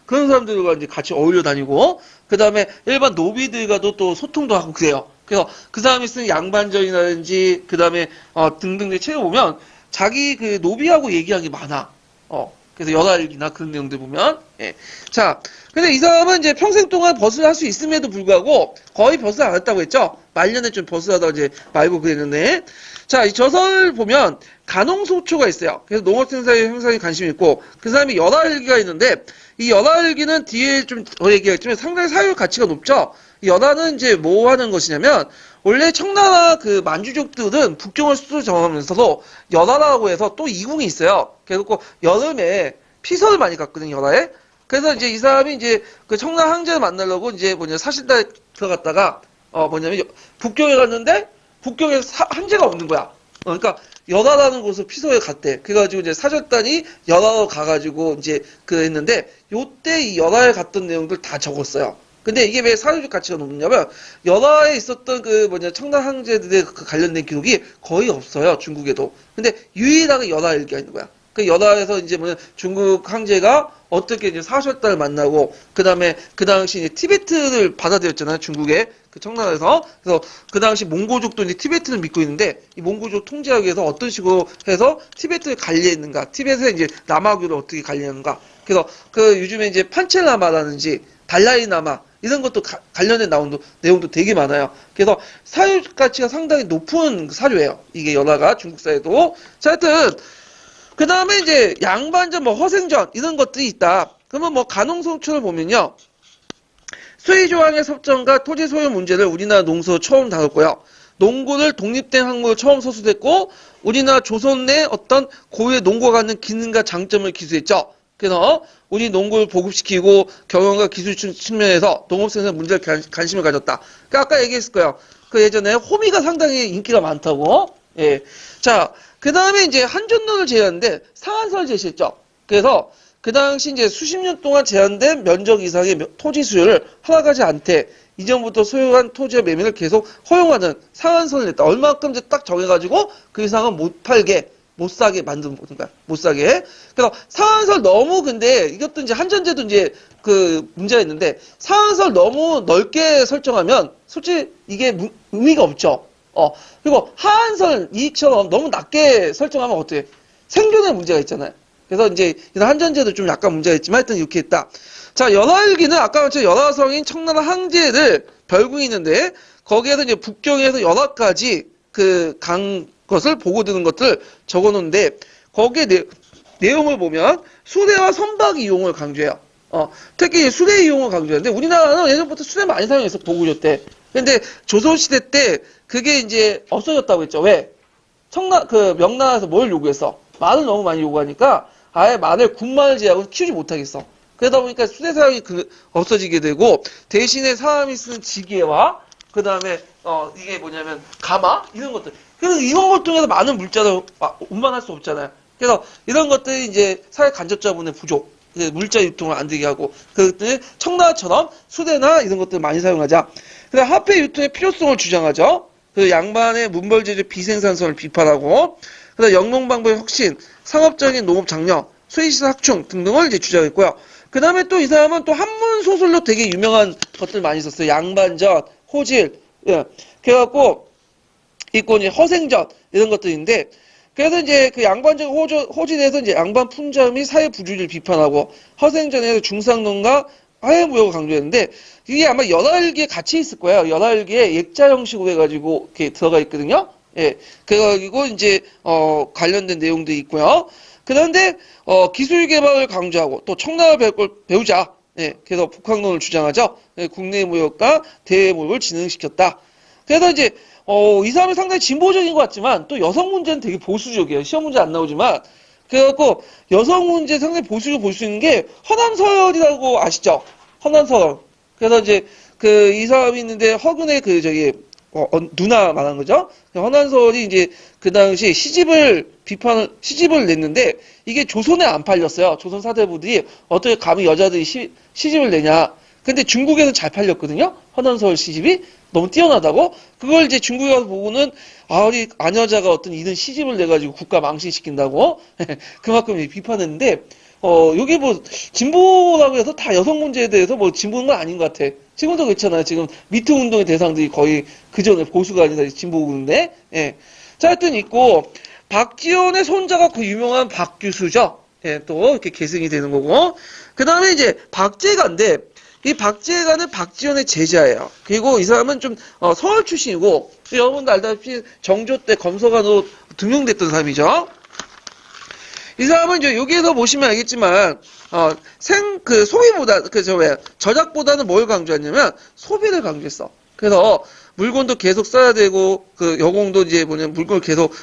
그런 사람들과 이제 같이 어울려 다니고 그 다음에 일반 노비들과도 또 소통도 하고 그래요. 그래서 그 사람이 쓰는 양반전이라든지 그 다음에 등등의 책을 보면 자기 그 노비하고 얘기한 게 많아. 그래서 연하일기나 그런 내용들 보면, 예. 자, 근데 이 사람은 이제 평생 동안 버스를 할 수 있음에도 불구하고 거의 버스를 안 했다고 했죠? 말년에 좀 버스를 하다가 이제 말고 그랬는데. 자, 이 저서를 보면 간홍소초가 있어요. 그래서 농업생산에 형상에 관심이 있고, 그 사람이 연하일기가 있는데, 이 연하일기는 뒤에 좀 더 얘기하겠지만 상당히 사회적 가치가 높죠? 이 연하는 이제 뭐 하는 것이냐면, 원래 청나라 그 만주족들은 북경을 수도 정하면서도 연하라고 해서 또 이궁이 있어요. 그래서 여름에 피서를 많이 갔거든요, 연하에. 그래서 이제 이 사람이 이제 그 청나라 황제를 만나려고 이제 사신단에 들어갔다가 뭐냐면 북경에 갔는데 북경에 황제가 없는 거야. 그러니까 연하라는 곳으로 피서에 갔대. 그래가지고 이제 사절단이 연하로 가가지고 이제 그 했는데 요때 이 연하에 갔던 내용들 다 적었어요. 근데 이게 왜 사회적 가치가 높냐면 연하에 있었던 그 청나라 황제들의 그 관련된 기록이 거의 없어요. 중국에도. 근데 유일하게 연하일기가 있는 거야. 그 연하에서 이제 중국 황제가 어떻게 이제 사절단을 만나고 그다음에 그 당시 이제 티베트를 받아들였잖아요. 중국에 그 청나라에서. 그래서 그 당시 몽고족도 이제 티베트를 믿고 있는데 이 몽고족 통제하기 위해서 어떤 식으로 해서 티베트를 관리했는가? 티베트에 이제 남아교를 어떻게 관리하는가? 그래서 그 요즘에 이제 판첼라마라든지 달라이라마 이런 것도 관련된 내용도 되게 많아요. 그래서 사회적 가치가 상당히 높은 사료예요. 이게 연하가 중국 사회도. 자, 하여튼 그 다음에 이제 양반전, 허생전 이런 것들이 있다. 그러면 간홍소초를 보면요. 수의조항의 섭정과 토지 소유 문제를 우리나라 농서 처음 다뤘고요. 농구를 독립된 학문으로 처음 서술했고 우리나라 조선 내 어떤 고유의 농구가 갖는 기능과 장점을 기술했죠. 그래서 우리 농구를 보급시키고 경영과 기술 측면에서 농업생산 문제에 관심을 가졌다. 그러니까 아까 얘기했을 거예요. 그 예전에 호미가 상당히 인기가 많다고. 예. 자, 그 다음에 이제 한전론을 제시하는데 상한선을 제시했죠. 그래서 그 당시 이제 수십 년 동안 제한된 면적 이상의 토지 수요를 허락하지 않되 이전부터 소유한 토지의 매매를 계속 허용하는 상한선을 냈다. 얼마큼 이제 딱 정해가지고 그 이상은 못 팔게. 못 사게 만든 거야. 못 사게. 그래서 상한선 너무 근데 이것도 이제 한전제도 이제 그 문제가 있는데 상한선 너무 넓게 설정하면 솔직히 이게 의미가 없죠. 그리고 하한선 이익처럼 너무 낮게 설정하면 어떻게 생존에 문제가 있잖아요. 그래서 이제 한전제도 좀 약간 문제가 있지만 하여튼 이렇게 했다. 자, 연화일기는 아까 말했죠. 연화성인 청나라 항제를 별궁이 있는데 거기에서 이제 북경에서 연화까지 그 간 것을 보고드는 것들 적어놓는데 거기에 내용을 보면 수레와 선박 이용을 강조해요. 특히 수레 이용을 강조하는데 우리나라는 예전부터 수레 많이 사용했어 도구조 때. 근데 조선시대 때 그게 이제 없어졌다고 했죠. 왜? 명나라에서 뭘 요구했어? 말을 너무 많이 요구하니까 아예 군말 제약을 키우지 못하겠어. 그러다 보니까 수레 사용이 없어지게 되고 대신에 사람이 쓰는 지게와 그 다음에 이게 뭐냐면 가마 이런 것들. 그래서 이런 걸 통해서 많은 물자를 운반할 수 없잖아요. 그래서 이런 것들이 이제 사회 간접자본의 부족, 물자 유통을 안 되게 하고 그것들 청나라처럼 수레나 이런 것들 많이 사용하자. 그다음 화폐 유통의 필요성을 주장하죠. 그 양반의 문벌제조 비생산성을 비판하고 그다음 영농방법의 혁신, 상업적인 농업 장려, 수의시설 확충 등등을 이제 주장했고요. 그 다음에 또 이 사람은 또 한문 소설로 되게 유명한 것들 많이 썼어요. 양반전, 호질, 예. 그래갖고 있고 이제 허생전 이런 것들인데 그래서 이제 그 양반전 호질에서 이제 양반 풍자 및 사회 부주의를 비판하고 허생전에서 중상농가 화해무역을 강조했는데 이게 아마 연화일기에 같이 있을 거예요. 연화일기에 액자 형식으로 해가지고 이렇게 들어가 있거든요. 예. 그래가지고 이제 관련된 내용도 있고요. 그런데 기술 개발을 강조하고 또 청나라 배울 걸 배우자. 예. 그래서 북학론을 주장하죠. 예, 국내 무역과 대외 무역을 진흥시켰다. 그래서 이제 이 사람이 상당히 진보적인 것 같지만 또 여성 문제는 되게 보수적이에요. 시험 문제 안 나오지만 그래갖고 여성 문제 상당히 보수적으로 볼 수 있는 게 허남서열이라고 아시죠? 허남서열. 그래서 이제 그 이 사람이 있는데 허근의 그 저기 누나 말한 거죠. 허남서열이 이제 그 당시 시집을 냈는데 이게 조선에 안 팔렸어요. 조선 사대부들이 어떻게 감히 여자들이 시집을 내냐. 근데 중국에서 잘 팔렸거든요. 허남서열 시집이 너무 뛰어나다고. 그걸 이제 중국에 가서 보고는 우리 아녀자가 어떤 이런 시집을 내가지고 국가 망신시킨다고 그만큼 비판했는데 요게 뭐 진보라고 해서 다 여성 문제에 대해서 뭐 진보는 건 아닌 것 같아. 지금도 그렇잖아요. 지금 미투 운동의 대상들이 거의 그 전에 보수가 아니라 진보군데. 예. 자, 하여튼 있고 박지원의 손자가 그 유명한 박규수죠. 예, 또 이렇게 계승이 되는 거고. 그 다음에 이제 박제가인데 이 박제가는 박지원의 제자예요. 그리고 이 사람은 좀 서울 출신이고 여러분도 알다시피 정조 때 검서관으로 등용됐던 사람이죠. 이 사람은 이제 여기에서 보시면 알겠지만 소비보다 저작보다는 뭘 강조했냐면 소비를 강조했어. 그래서 물건도 계속 써야 되고 그 여공도 이제 물건을 계속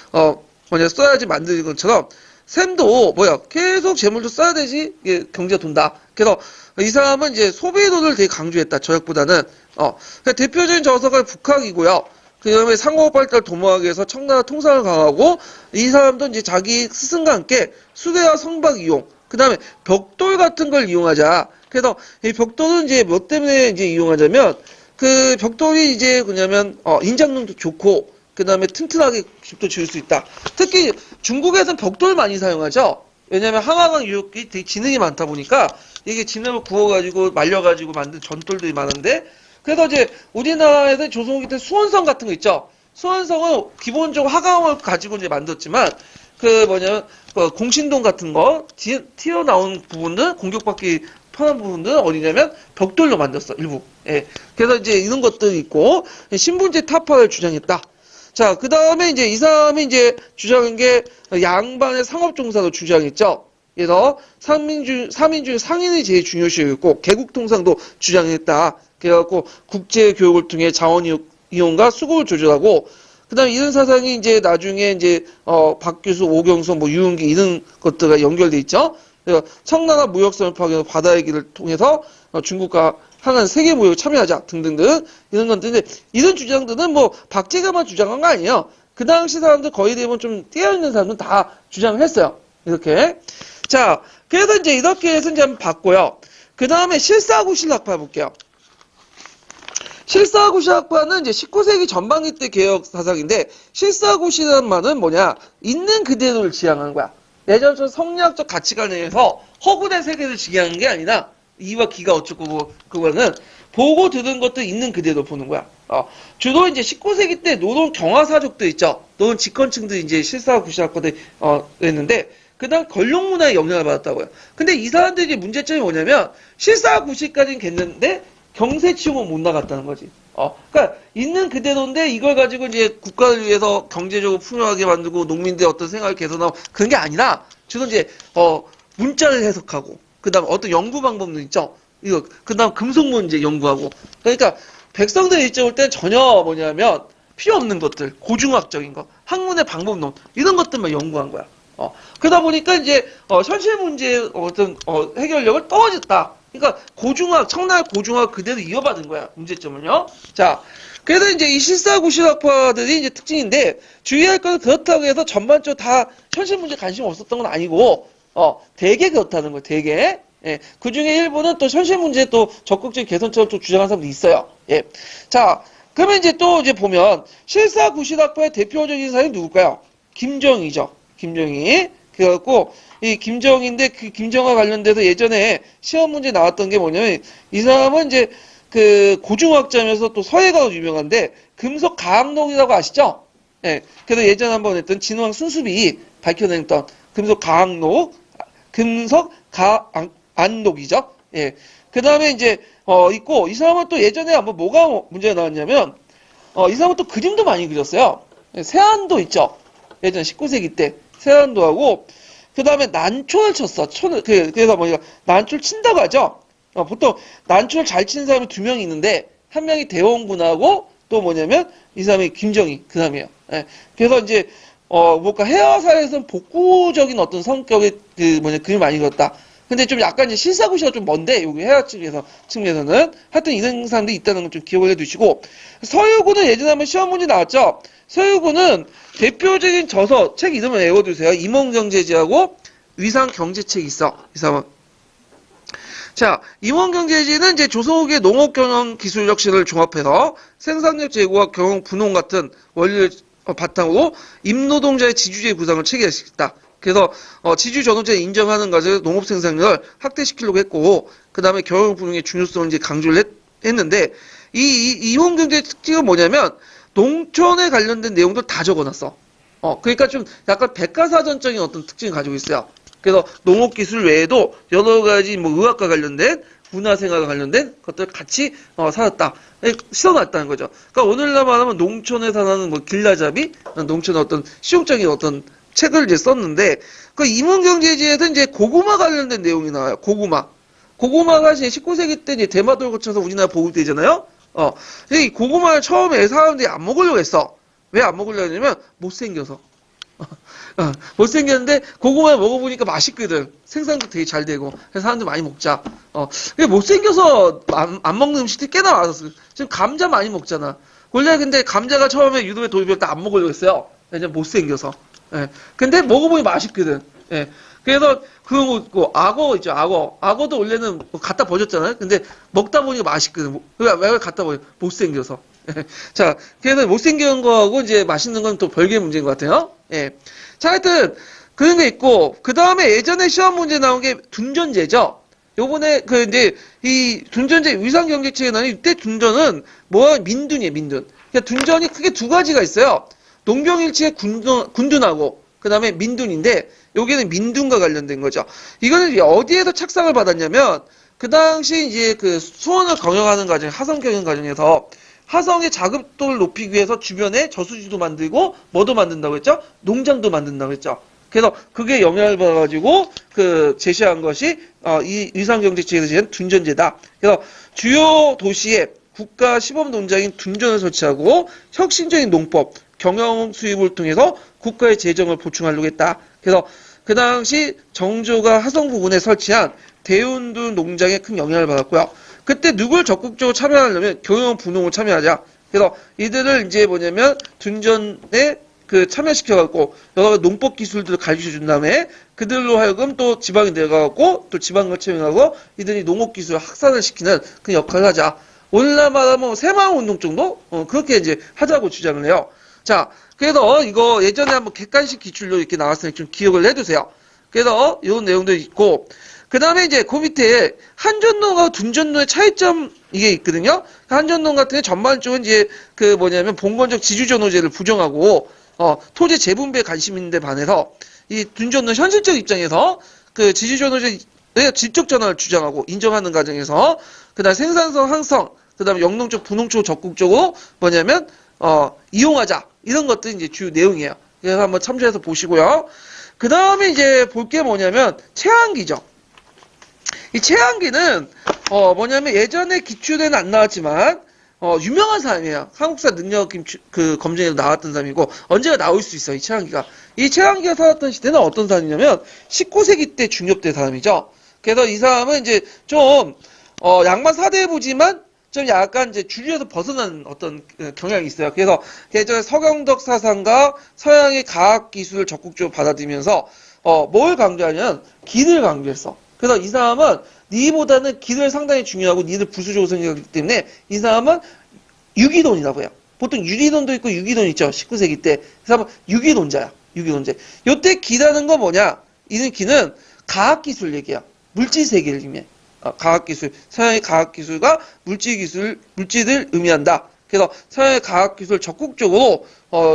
써야지 만드는 것처럼 셈도 계속 재물도 써야 되지 경제가 돈다. 그래서 이 사람은 이제 소비도를 되게 강조했다. 저작보다는 그러니까 대표적인 저서가 북학이고요. 그 다음에 상업 발달 도모하기 위해서 청나라 통상을 강화하고 이 사람도 이제 자기 스승과 함께 수레와 성박 이용, 그 다음에 벽돌 같은 걸 이용하자. 그래서 이 벽돌은 이제 뭐 때문에 이제 이용하자면 그 벽돌이 이제 뭐냐면 인장능도 좋고 그 다음에 튼튼하게 집도 지을 수 있다. 특히 중국에서는 벽돌 많이 사용하죠. 왜냐면 항아강 유역이 되게 지능이 많다 보니까 이게 지능을 구워가지고 말려가지고 만든 전돌들이 많은데 그래서 이제 우리나라에서 조선후기 때 수원성 같은 거 있죠. 수원성은 기본적으로 하강을 가지고 이제 만들었지만 공신동 같은 거 튀어나온 부분들 공격받기 편한 부분들은 어디냐면 벽돌로 만들었어 일부. 예. 그래서 이제 이런 것들이 있고 신분제 타파를 주장했다. 자, 그 다음에 이제 이 사람이 이제 주장한 게 양반의 상업종사도 주장했죠. 그래서 사민중 상인이 제일 중요시했고 개국통상도 주장했다. 그래갖고 국제교육을 통해 자원 이용과 수급을 조절하고 그다음에 이런 사상이 이제 나중에 이제 박규수, 오경수, 유은기 이런 것들과 연결돼 있죠. 그래서 청나라 무역선을 파괴해서 바다의 길을 통해서 중국과 항한 세계 무역에 참여하자 등등등 이런 건데 이런 주장들은 박제가만 주장한 거 아니에요. 그 당시 사람들 거의 대부분 좀 떼어있는 사람들은 다 주장을 했어요. 이렇게. 자, 그래서 이제 이렇게 해서 이제 한번 봤고요. 그 다음에 실사구실학파 볼게요. 실사구실학파는 이제 19세기 전반기 때 개혁 사상인데 실사구실이라는 말은 뭐냐? 있는 그대로를 지향하는 거야. 예전처럼 성리학적 가치관에 의해서 허구된 세계를 지향하는 게 아니라 이와 기가 어쩌고 그거는 보고 들은 것도 있는 그대로 보는 거야. 주로 이제 19세기 때 노동 경화사족들 있죠. 노동 직권층들이 이제 실사구실학파들 했는데 그다음 권력 문화에 영향을 받았다고요. 근데 이 사람들이 문제점이 뭐냐면 실사구시까지는 괜찮은데 경세 치고는 못 나갔다는 거지. 그러니까 있는 그대로인데 이걸 가지고 이제 국가를 위해서 경제적으로 풍요하게 만들고 농민들의 어떤 생활을 개선하고 그런 게 아니라 주로 이제 문자를 해석하고 그다음 어떤 연구 방법도 있죠. 이거 그다음 금속 문제 연구하고 그러니까 백성들 입장일 땐 전혀 뭐냐면 필요 없는 것들 고중학적인 거 학문의 방법론 이런 것들만 연구한 거야. 그러다 보니까 이제 현실 문제의 어떤 해결력을 떨어졌다. 그러니까 고중학 청나라 고중학 그대로 이어받은 거야 문제점은요. 자, 그래서 이제 이 실사구시학파들이 이제 특징인데 주의할 건 그렇다고 해서 전반적으로 다 현실 문제 관심 없었던 건 아니고 되게 그렇다는 거예요. 되게. 예, 그 중에 일부는 또 현실 문제 또 적극적인 개선처럼 또 주장하는 사람도 있어요. 예. 자, 그러면 이제 또 이제 보면 실사구시학파의 대표적인 사람이 누굴까요? 김정희죠. 김정희. 그래갖고 이 김정희인데 그 김정희와 관련돼서 예전에 시험 문제 나왔던 게 뭐냐면 이 사람은 이제 그 고중학자면서 또 서예가로 유명한데 금속 가학록이라고 아시죠? 예. 그래서 예전에 한번 했던 진왕 순수비 밝혀냈던 금속 가학록, 금속 가안록이죠. 예. 그 다음에 이제 있고 이 사람은 또 예전에 한번 뭐가 문제가 나왔냐면 이 사람은 또 그림도 많이 그렸어요. 세안도 있죠. 예전 19세기 때 세안도 하고 그 다음에 난초를 쳤어. 그래서 뭐냐 난초를 친다고 하죠. 보통 난초를 잘 치는 사람이 두 명이 있는데 한 명이 대원군하고 또 뭐냐면 이 사람이 김정희 그 사람이에요. 예. 그래서 이제 뭔가 해화사에서는 복구적인 어떤 성격의 그림을 많이 그렸다. 근데 좀 약간 이제 실사구시가 좀 먼데 여기 해화 측면에서는 하여튼 이런 사람들이 있다는 걸 좀 기억을 해두시고 서유군은 예전에 한번 시험 문제 나왔죠. 서유군은 대표적인 저서 책 이름을 외워두세요. 임원경제지하고 위상경제책이 있어. 이 사람은. 자, 임원경제지는 이제 조선후기의 농업경영 기술 혁신을 종합해서 생산력 제고와 경영 분홍 같은 원리를 바탕으로 임노동자의 지주제 구상을 체계했다. 그래서 지주 전원제를 인정하는 것을 농업 생산력을 확대시키려고 했고 그 다음에 경영 분홍의 중요성을 이제 강조를 했는데 이 임원경제의 특징은 뭐냐면 농촌에 관련된 내용들 다 적어놨어. 그러니까 좀 약간 백과사전적인 어떤 특징을 가지고 있어요. 그래서 농업기술 외에도 여러 가지 뭐 의학과 관련된 문화생활과 관련된 것들 같이 살았다. 실어놨다는 거죠. 그러니까 오늘날 말하면 농촌에 사는 뭐 길라잡이, 농촌의 어떤 실용적인 어떤 책을 이제 썼는데 그 임원경제지에서 이제 고구마 관련된 내용이 나와요. 고구마가 이제 19세기 때 이제 대마도를 거쳐서 우리나라 보급되잖아요. 이 고구마를 처음에 사람들이 안 먹으려고 했어. 왜 안 먹으려고 했냐면 못생겨서. 못생겼는데 고구마 먹어보니까 맛있거든. 생산도 되게 잘 되고 그래서 사람들 많이 먹자. 못생겨서 안 먹는 음식들이 꽤나 많았어. 지금 감자 많이 먹잖아. 원래 근데 감자가 처음에 유럽에 도입할 때 안 먹으려고 했어요. 왜냐면 못생겨서. 예. 근데 먹어보니 맛있거든. 예. 그래서 그런 거 있고 악어 있죠. 악어도 원래는 갖다 버렸잖아요. 근데 먹다 보니까 맛있거든. 왜 갖다 버려? 못생겨서. 예. 자, 그래서 못생긴 거하고 이제 맛있는 건 또 별개의 문제인 것 같아요. 예. 자, 하여튼 그런 게 있고 그 다음에 예전에 시험 문제 나온 게 둔전제죠. 요번에 이제 이 둔전제 위상경제책에 나온 이때 둔전은 민둔이에요. 민둔. 그러니까 둔전이 크게 두 가지가 있어요. 농경일치의 군둔하고 그 다음에 민둔인데 여기는 민둔과 관련된 거죠. 이거는 어디에서 착상을 받았냐면 그 당시 이제 그 수원을 경영하는 과정, 하성 경영 과정에서 하성의 자급도를 높이기 위해서 주변에 저수지도 만들고 뭐도 만든다고 했죠? 농장도 만든다고 했죠. 그래서 그게 영향을 받아가지고 제시한 것이 이 위상경제책에서 제시한 둔전제다. 그래서 주요 도시에 국가 시범 농장인 둔전을 설치하고 혁신적인 농법, 경영 수입을 통해서 국가의 재정을 보충하려고 했다. 그래서 그 당시 정조가 하성 부근에 설치한 대운둔 농장에 큰 영향을 받았고요. 그때 누굴 적극적으로 참여하려면 경영 분홍을 참여하자. 그래서 이들을 이제 뭐냐면 둔전에 참여시켜갖고 여러 농법 기술들을 가르쳐 준 다음에 그들로 하여금 또 지방에 내려가고 또 지방을 채용하고 이들이 농업 기술 확산을 시키는 그 역할을 하자. 오늘날 말하면 새마을 운동 정도? 그렇게 이제 하자고 주장을 해요. 자, 그래서 이거 예전에 한번 객관식 기출로 이렇게 나왔으니까 좀 기억을 해두세요. 그래서 이런 내용도 있고, 그 다음에 이제 그 밑에 한전농과 둔전농의 차이점 이게 있거든요. 한전농 같은 경우 전반적으로 이제 뭐냐면 봉건적 지주전호제를 부정하고, 토지 재분배에 관심 있는데 반해서 이 둔전은 현실적 입장에서 그 지지전호제 질적 전환을 주장하고 인정하는 과정에서 그다음 생산성 향상, 그다음에 영농적, 분농적 적극적으로 뭐냐면 이용하자 이런 것들이 이제 주요 내용이에요. 그래서 한번 참조해서 보시고요. 그 다음에 이제 볼 게 뭐냐면 최한기죠. 이 최한기는 뭐냐면 예전에 기출에는 안 나왔지만 유명한 사람이에요. 한국사 능력 그 검증에도 나왔던 사람이고 언제가 나올 수 있어요. 이 최한기가. 이 최한기가 살았던 시대는 어떤 사람이냐면 19세기 때 중엽된 사람이죠. 그래서 이 사람은 이제 좀 양반 사대부지만 좀 약간 이제 주류에서 벗어난 어떤 경향이 있어요. 그래서 예전에 서경덕 사상과 서양의 과학 기술을 적극적으로 받아들이면서 뭘 강조하냐면 기를 강조했어. 그래서 이 사람은 니보다는 기를 상당히 중요하고 니를 부수적으로 생각하기 때문에 이 사람은 유기론이라고 해요. 보통 유리론도 있고 유기론 있죠. 19세기 때. 그 사람은 유기론자야. 유기론자. 요때 기라는 건 뭐냐? 이는 기는 과학기술 얘기야. 물질세계를 의미해. 과학기술, 서양의 과학기술과 물질을 의미한다. 그래서 서양의 과학기술을 적극적으로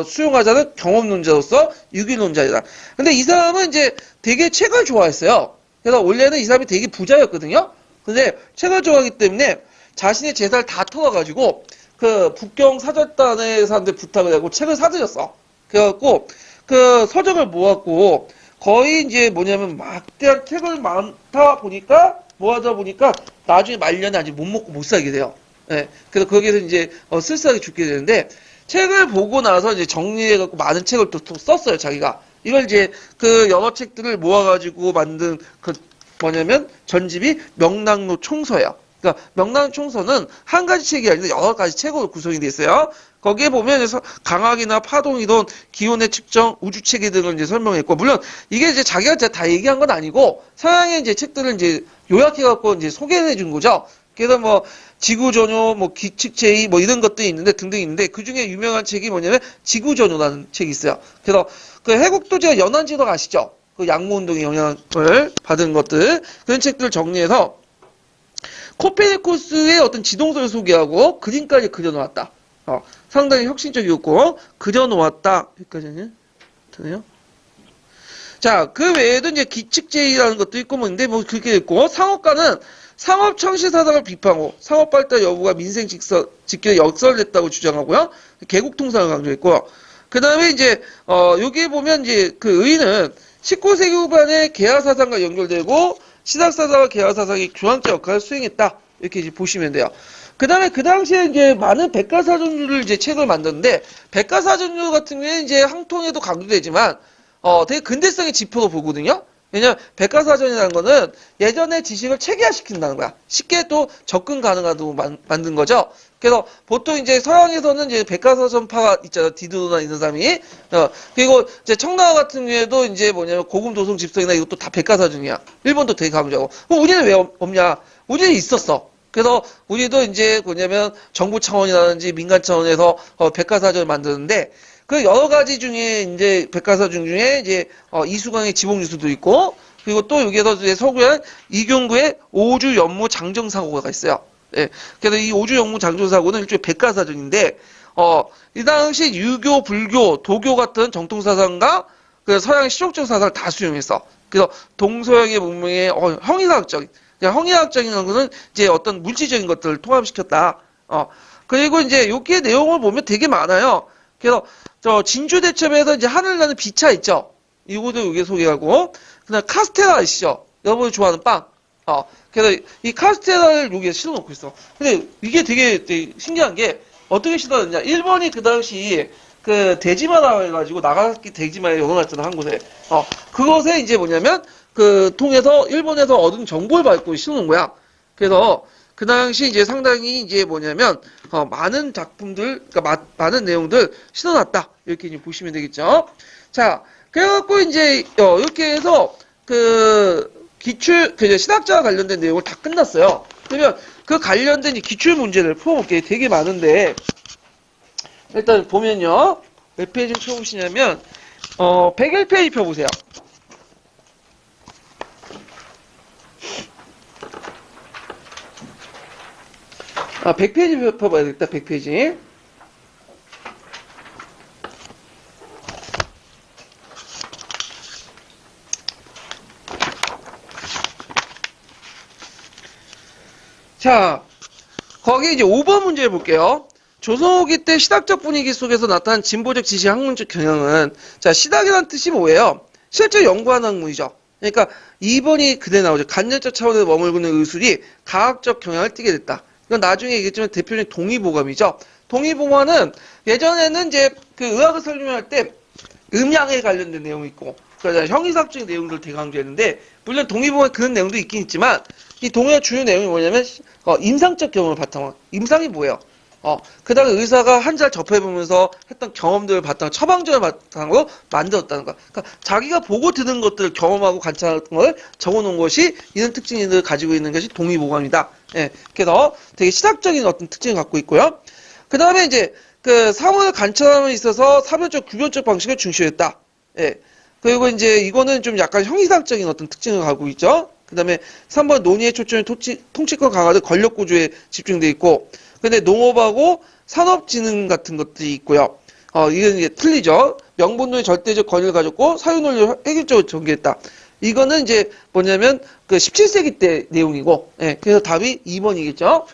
수용하자는 경험론자로서 유기론자이다. 근데 이 사람은 이제 되게 책을 좋아했어요. 그래서 원래는 이 사람이 되게 부자였거든요. 근데 책을 좋아하기 때문에 자신의 재산을 다 털어가지고 그 북경 사절단의 사람들 부탁을 하고 책을 사들였어. 그래갖고 그 서적을 모았고 거의 이제 뭐냐면 막대한 책을 많다 보니까 모아다 보니까 나중에 말년에 아직 못 먹고 못 살게 돼요. 예. 그래서 거기에서 이제 쓸쓸하게 죽게 되는데 책을 보고 나서 이제 정리해갖고 많은 책을 또 썼어요. 자기가 이걸 이제 그 여러 책들을 모아가지고 만든 그 뭐냐면 전집이 명랑로 총서예요. 그러니까 명랑 총서는 한 가지 책이 아니라 여러 가지 책으로 구성이 돼 있어요. 거기에 보면 강학이나 파동이론, 기온의 측정, 우주 체계 등을 이제 설명했고, 물론 이게 이제 자기가 다 얘기한 건 아니고 서양의 이제 책들을 이제 요약해갖고 이제 소개해 준 거죠. 그래서 뭐 지구전요, 뭐 기측제의 뭐 이런 것들이 있는데 등등 있는데 그 중에 유명한 책이 뭐냐면 지구전요라는 책이 있어요. 그래서 그 해국도제가 연안지도가 아시죠? 그 양모운동의 영향을 받은 것들 그런 책들을 정리해서 코페르니쿠스의 어떤 지동설을 소개하고 그림까지 그려놓았다. 상당히 혁신적이었고 그려놓았다. 여기까지는 되네요. 자, 그 외에도 이제 기측제의라는 것도 있고 뭐인데 뭐 그렇게 있고 상업가는 상업 청시 사상을 비판하고 상업 발달 여부가 민생 직결에 역설됐다고 주장하고요. 개국 통상을 강조했고 그 다음에 이제 여기에 보면 이제 그 의인은 19세기 후반에 개화 사상과 연결되고 신학 사상과 개화 사상이 중앙적 역할을 수행했다. 이렇게 이제 보시면 돼요. 그 다음에 그 당시에 이제 많은 백과사전류를 이제 책을 만드는데, 백과사전류 같은 경우에는 이제 항통에도 강조되지만, 되게 근대성의 지표로 보거든요? 왜냐면, 백과사전이라는 거는 예전의 지식을 체계화시킨다는 거야. 쉽게 또 접근 가능하도록 만든 거죠. 그래서 보통 이제 서양에서는 이제 백과사전파가 있잖아. 디드로나 이런 사람이. 그리고 이제 청나라 같은 경우에도 이제 뭐냐면 고금도성 집성이나 이것도 다 백과사전이야. 일본도 되게 강조하고. 그럼 우리는 왜 없냐? 우리는 있었어. 그래서 우리도 이제 뭐냐면 정부 차원이라든지 민간 차원에서 백과사전을 만드는데 그 여러 가지 중에 이제 백과사전 중에 이제 이수강의 지봉유수도 있고 그리고 또 여기에서 이제 서구의 이경구의 오주 연무 장정 사고가 있어요. 예. 그래서 이 오주 연무 장정 사고는 일종의 백과사전인데 이 당시 유교, 불교, 도교 같은 정통 사상과 그 서양의 실용적 사상을 다 수용했어. 그래서 동서양의 문명의 형이사학적인 형이학적인 것은 이제 어떤 물질적인 것들을 통합시켰다. 그리고 이제 여기에 내용을 보면 되게 많아요. 그래서 저 진주대첩에서 이제 하늘나는 비차 있죠. 이것도 여기 소개하고 그다음 카스테라 아시죠? 여러분이 좋아하는 빵. 그래서 이 카스테라를 여기에 실어놓고 있어. 근데 이게 되게 신기한 게 어떻게 실어놨냐? 일본이 그 당시 그 대지마라 해가지고 나가사키 대지마에 열어놨잖아 한 곳에. 그것에 이제 뭐냐면 그 통해서 일본에서 얻은 정보를 받고 실어놓은 거야. 그래서 그 당시 이제 상당히 이제 뭐냐면 많은 작품들, 그러니까 많은 내용들 실어놨다 이렇게 이제 보시면 되겠죠. 자, 그래갖고 이제 이렇게 해서 그 기출 그 신학자와 관련된 내용을 다 끝났어요. 그러면 그 관련된 기출 문제를 풀어볼게요. 되게 많은데 일단 보면요. 몇 페이지 펴보시냐면 101페이지 펴보세요. 100페이지 펴봐야 되겠다. 100페이지. 자, 거기 이제 5번 문제 볼게요. 조선 후기 때 시각적 분위기 속에서 나타난 진보적 지시 학문적 경향은, 자, 시각이라는 뜻이 뭐예요? 실제 연구하는 학문이죠. 그러니까 2번이 그대 나오죠. 간접적 차원에서 머물고 있는 의술이 과학적 경향을 띠게 됐다. 이건 나중에 얘기했지만 대표적인 동의보감이죠. 동의보감은 예전에는 이제 그 의학을 설명할 때 음양에 관련된 내용이 있고, 그러니까 형이삭적인 내용들을 되게 강조했는데, 물론 동의보감에 그런 내용도 있긴 있지만, 이 동의의 주요 내용이 뭐냐면, 임상적 경험을 바탕으로, 임상이 뭐예요? 그 다음에 의사가 환자를 접해보면서 했던 경험들을 바탕으로, 처방전을 바탕으로 만들었다는 거. 그러니까 자기가 보고 들은 것들을 경험하고 관찰한 걸 적어놓은 것이 이런 특징을 가지고 있는 것이 동의보감이다. 예, 그래서 되게 시각적인 어떤 특징을 갖고 있고요. 그 다음에 이제 그 사물을 관찰함에 있어서 사변적, 구변적 방식을 중시했다. 예. 그리고 이제 이거는 좀 약간 형이상적인 어떤 특징을 갖고 있죠. 그 다음에 3번 논의의 초점이 통치권 강화된 권력구조에 집중돼 있고, 근데 농업하고 산업진흥 같은 것들이 있고요. 이건 이게 틀리죠. 명분론이 절대적 권위를 가졌고 사유논리를 획일적으로 전개했다. 이거는 이제 뭐냐면 그 17세기 때 내용이고, 예. 그래서 답이 2번이겠죠.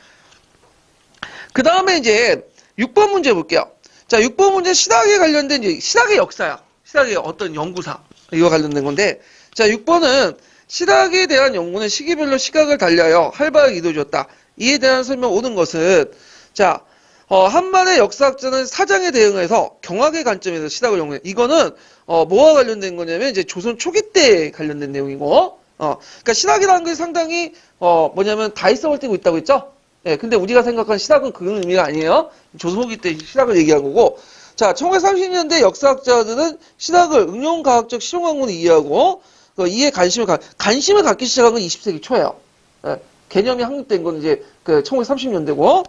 그 다음에 이제 6번 문제 볼게요. 자, 6번 문제 시각에 관련된 이제 시각의 역사야. 시각의 어떤 연구사. 이거 관련된 건데. 자, 6번은 시각에 대한 연구는 시기별로 시각을 달리하여 활발하게 이루어졌다. 이에 대한 설명 오는 것은, 자, 한만의 역사학자는 사장에 대응해서 경학의 관점에서 시각을 연구해. 이거는, 뭐와 관련된 거냐면, 이제 조선 초기 때 관련된 내용이고, 그러니까 시각이라는 게 상당히, 뭐냐면 다이성을 띠고 있다고 했죠? 예, 근데 우리가 생각하는 시각은 그런 의미가 아니에요. 조선 후기 때 시각을 얘기한 거고. 자, 1930년대 역사학자들은 시각을 응용과학적 실용학문으로 이해하고, 이에 관심을 갖기 시작한 건 20세기 초예요. 예, 개념이 확립된 건 이제 그 1930년대고,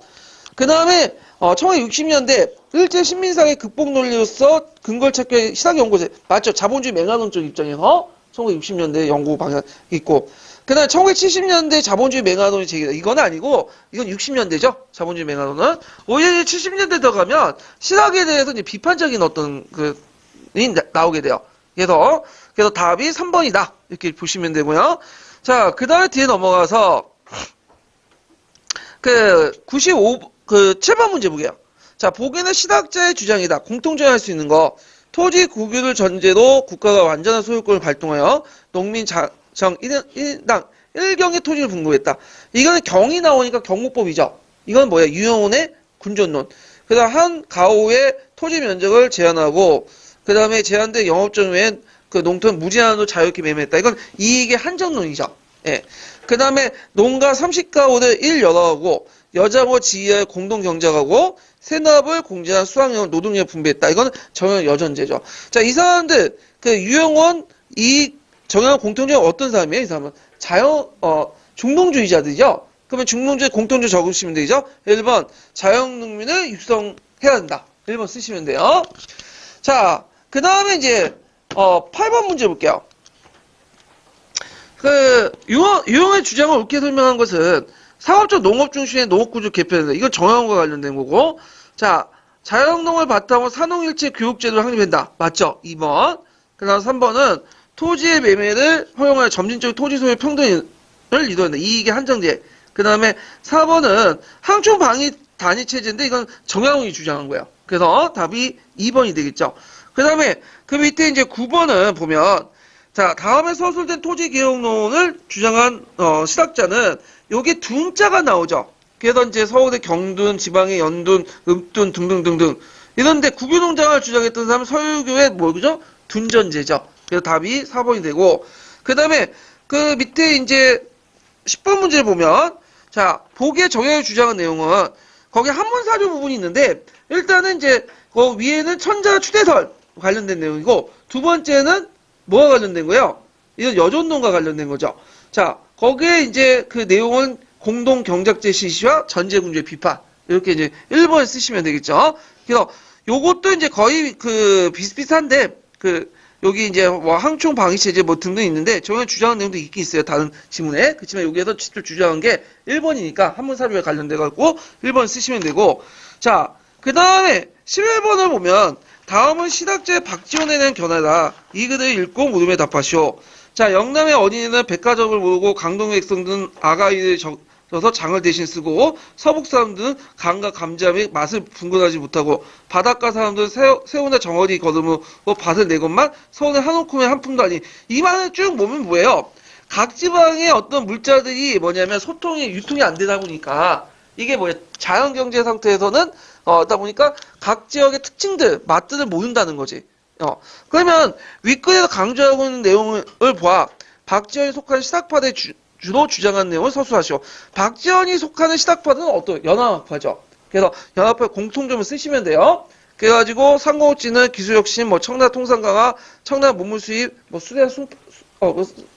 그 다음에 1960년대 일제 신민상의 극복 논리로서 근거를 찾기 시각 연구세 맞죠? 자본주의 맹아론적 입장에서 1960년대 연구 방향 있고, 그 다음에 1970년대 자본주의 맹아론이 제기다. 이건 아니고 이건 60년대죠. 자본주의 맹아론은 오히려 70년대 들어가면 시각에 대해서 이제 비판적인 어떤 나오게 돼요. 그래서 답이 3번이다. 이렇게 보시면 되고요. 자, 그 다음에 뒤에 넘어가서 7번 문제 보게요. 자, 보기는 시각자의 주장이다. 공통정할 수 있는 거. 토지 국유를 전제로 국가가 완전한 소유권을 발동하여 농민 정 1인당 1경의 토지를 분고했다. 이거는 경이 나오니까 경무법이죠. 이건 뭐야? 유영훈의 군전론. 그 다음 한 가오의 토지 면적을 제한하고, 그 다음에 제한된 영업점 외엔 그 농토는 무제한으로 자유롭게 매매했다. 이건 이익의 한정론이죠. 예. 그 다음에 농가 30가오를 1열하고 여자모 지위의 공동 경작하고 세납을 공제한 수학령 노동력 분배했다. 이건 정형 여전제죠. 자, 이 사람들 유영원 이 정형 공통점이 어떤 사람이에요? 이 사람은 중농주의자들이죠. 그러면 중농주의 공통점 적으시면 되죠. 1번 자영농민을 육성해야 된다. 1번 쓰시면 돼요. 자, 그 다음에 이제 8번 문제 볼게요. 유형의 주장을 옳게 설명한 것은 상업적 농업 중심의 농업구조 개편이다. 이건 정형과 관련된 거고. 자, 자영농을 바탕으로 산업일체 교육제도를 확립한다. 맞죠? 2번. 그 다음 3번은 토지의 매매를 허용하여 점진적인 토지 소유 평등을 이루어낸다. 이익의 한정제. 그 다음에 4번은 항충 방위 단위 체제인데 이건 정양훈이 주장한 거예요. 그래서 답이 2번이 되겠죠. 그 다음에 그 밑에 이제 9번은 보면, 자, 다음에 서술된 토지개혁론을 주장한 시각자는 여기 둔자가 나오죠. 그래서 이제 서울의 경둔, 지방의 연둔, 읍둔 등등등등 이런데 국유농장을 주장했던 사람은 서유교의 뭐죠? 둔전제죠. 그래서 답이 4번이 되고, 그 다음에 그 밑에 이제 10번 문제를 보면, 자, 보기의 정형을 주장한 내용은 거기 한문사료 부분이 있는데, 일단은 이제 그 위에는 천자 추대설 관련된 내용이고, 두 번째는 뭐가 관련된 거예요? 이건 여존론과 관련된 거죠. 자, 거기에 이제 그 내용은 공동 경작제 실시와 전제군주의 비판. 이렇게 이제 1번에 쓰시면 되겠죠. 그래서 요것도 이제 거의 비슷비슷한데, 여기 이제 뭐 항충 방위체제 뭐 등등 있는데, 정형 주장한 내용도 있긴 있어요. 다른 지문에. 그렇지만 여기에서 직접 주장한 게 1번이니까 한문사료에 관련돼갖고 1번 쓰시면 되고, 자, 그 다음에 11번을 보면, 다음은 시각제 박지원에 대한 견해다. 이 글을 읽고 물음에 답하시오. 자, 영남의 어린이는 백가적을 모르고 강동의 백성 등 아가이를 여서 장을 대신 쓰고 서북 사람들은 강과 감자의 맛을 분간하지 못하고 바닷가 사람들은 새우나 정어리 거두고 밭을 내것만 서울의 한 움큼의 한 푼도 아니. 이 말을 쭉 보면 뭐예요? 각 지방의 어떤 물자들이 뭐냐면 소통이 유통이 안 되다 보니까 이게 뭐예요? 자연 경제 상태에서는 하다 보니까 각 지역의 특징들, 맛들을 모른다는 거지. 그러면 윗글에서 강조하고 있는 내용을 봐. 박지원이 속하는 시닥파대 주로 주장한 내용을 서술하시오. 박지원이 속하는 시닥파는 어떤 연합파죠. 그래서 연합파 공통점을 쓰시면 돼요. 그래가지고 상공업지는 기술혁신, 뭐 청라 통상강화, 청라 문물 수입, 뭐 수대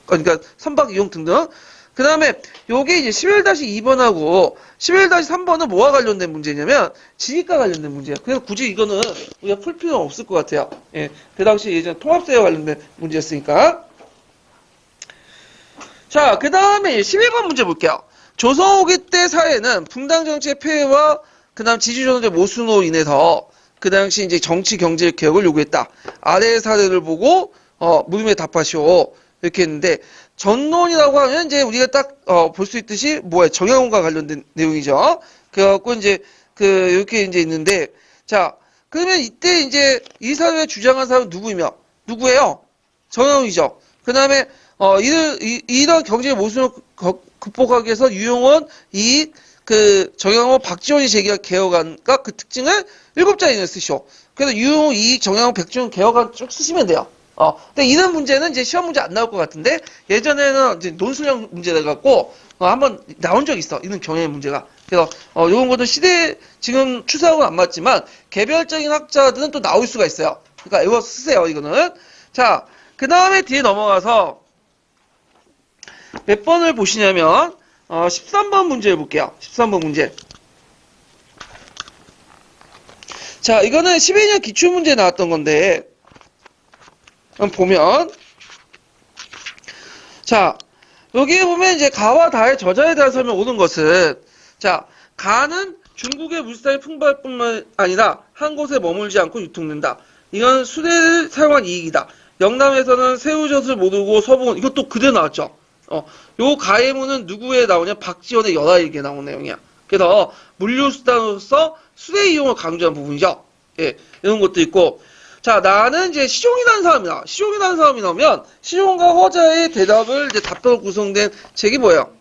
그러니까 선박 이용 등등. 그 다음에 요게 이제 11-2번하고 11-3번은 뭐와 관련된 문제냐면 지리과 관련된 문제예요. 그래서 굳이 이거는 우리가 풀 필요는 없을 것 같아요. 예, 그 당시 예전 통합세와 관련된 문제였으니까. 자, 그 다음에 11번 문제 볼게요. 조선 후기 때 사회는 분당 정치의 폐해와 그 다음 지지조선의 모순으로 인해서 그 당시 이제 정치 경제 개혁을 요구했다. 아래의 사례를 보고 물음에 답하시오. 이렇게 했는데 전론이라고 하면 이제 우리가 딱 볼 수 있듯이 뭐야 정약용과 관련된 내용이죠. 그래갖고 이제 이렇게 이제 있는데 자 그러면 이때 이제 이 사회에 주장한 사람은 누구예요? 정약용이죠. 그 다음에 이런 경제 모순을 극복하기 위해서 유용원 정약용 박지원이 제기한 개혁안과 그 특징을 7자리를 쓰시오. 그래서 유용 정약용 백지원 개혁안 쭉 쓰시면 돼요. 근데 이런 문제는 이제 시험 문제 안 나올 것 같은데, 예전에는 이제 논술형 문제가 갖고, 한번 나온 적 있어. 이런 경향의 문제가. 그래서, 요런 것도 지금 추세하고는 안 맞지만, 개별적인 학자들은 또 나올 수가 있어요. 그러니까 외워 쓰세요, 이거는. 자, 그 다음에 뒤에 넘어가서, 몇 번을 보시냐면, 13번 문제 볼게요. 13번 문제. 자, 이거는 12년 기출문제에 나왔던 건데, 보면 자 여기에 보면 이제 가와 다의 저자에 대한 설명 오는 것은 자 가는 중국의 물산이 풍부할 뿐만 아니라 한 곳에 머물지 않고 유통된다. 이건 수레를 사용한 이익이다. 영남에서는 새우젓을 모르고 서북은 이것도 그대로 나왔죠. 요 가해문은 누구에 나오냐? 박지원의 연하에게 나온 내용이야. 그래서 물류수단으로서 수레 이용을 강조한 부분이죠. 예, 이런 것도 있고. 자, 나는 이제 시종이라는 사람이 나오면 시종과 허자의 대답을 이제 답변으로 구성된 책이 뭐예요?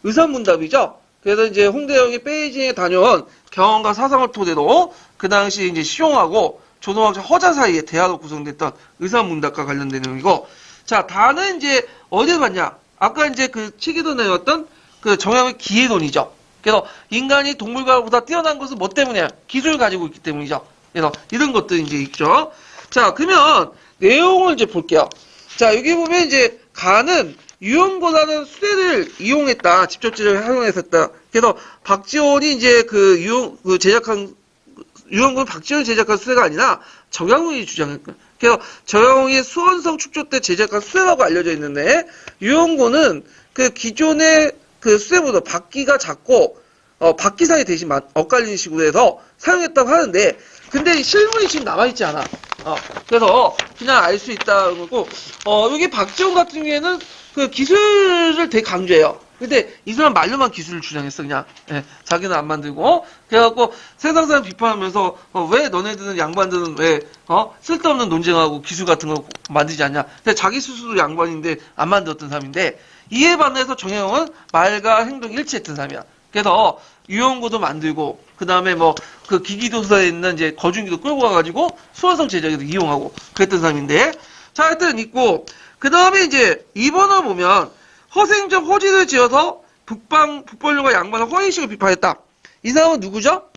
의산문답이죠. 그래서 이제 홍대영이 베이징에 다녀온 경험과 사상을 토대로 그 당시 이제 시종하고 조선왕자 허자 사이에 대화로 구성됐던 의산문답과 관련된 내용이고, 자, 다는 이제 어디에 갔냐? 아까 이제 그 책에도 내었던 그 정약의 기회론이죠. 그래서 인간이 동물과보다 뛰어난 것은 뭐 때문이야? 기술을 가지고 있기 때문이죠. 그래서 이런 것들 이제 있죠. 자, 그러면 내용을 이제 볼게요. 자, 여기 보면 이제 가는 유형보다는 수레를 이용했다. 직접적으로 활용했었다. 그래서 박지원이 이제 유형군 박지원이 제작한 수레가 아니라 정약용이 주장했다. 그래서 정약용이 수원성 축조 때 제작한 수레라고 알려져 있는데 유형군은 그 기존의 그 수레보다 바퀴가 작고 바퀴살이 대신 엇갈리는 식으로 해서 사용했다고 하는데 근데 실물이 지금 남아있지 않아. 그래서 그냥 알 수 있다는 거고, 여기 박지원 같은 경우에는 그 기술을 되게 강조해요. 근데 이 사람 말로만 기술을 주장했어, 그냥. 예, 자기는 안 만들고. 그래갖고 세상 사람 비판하면서, 왜 너네들은 양반들은 왜, 쓸데없는 논쟁하고 기술 같은 거 만들지 않냐. 근데 자기 스스로 양반인데 안 만들었던 사람인데, 이에 반해서 정약용은 말과 행동이 일치했던 사람이야. 그래서 유형구도 만들고 그 다음에 뭐 그 기기도서에 있는 이제 거중기도 끌고 가가지고 수원성 제작에도 이용하고 그랬던 사람인데 자 하여튼 있고 그 다음에 이제 2번을 보면 허생적 허지를 지어서 북벌류가 양반을 허위식을 비판했다. 이 사람은 누구죠?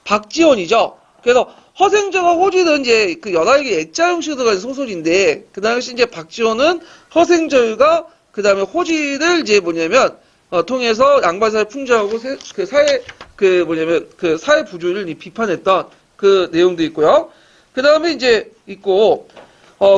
박지원이죠. 그래서 허생적과 호지는 이제 그 연하에게 액자 형식으로 들어가는 소설인데 그 당시 이제 박지원은 허생절과 그 다음에 호지를 이제 뭐냐면 통해서 양반사를 풍자하고 그 사회 부조를 비판했던 그 내용도 있고요. 그 다음에 이제 있고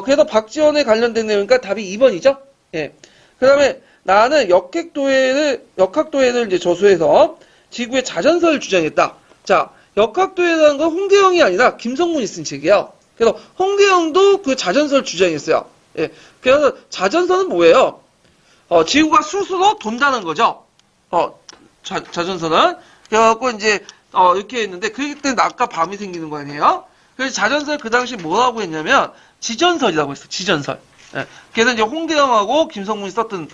그래서 박지원에 관련된 내용이니까 답이 2번이죠. 예. 그 다음에 나는 역학도해를 이제 저수해서 지구의 자전설을 주장했다. 자, 역학도해라는 건 홍대영이 아니라 김성문이 쓴 책이에요. 그래서 홍대영도 그 자전설 주장했어요. 예. 그래서 자전설은 뭐예요? 지구가 스스로 돈다는 거죠. 어, 자전선은. 그래갖고 이제, 이렇게 했는데, 그때 낮과 밤이 생기는 거 아니에요? 그래서 자전설 그 당시 뭐라고 했냐면, 지전설이라고 했어, 지전설. 예. 그래서 이제 홍대영하고 김성문이 썼던,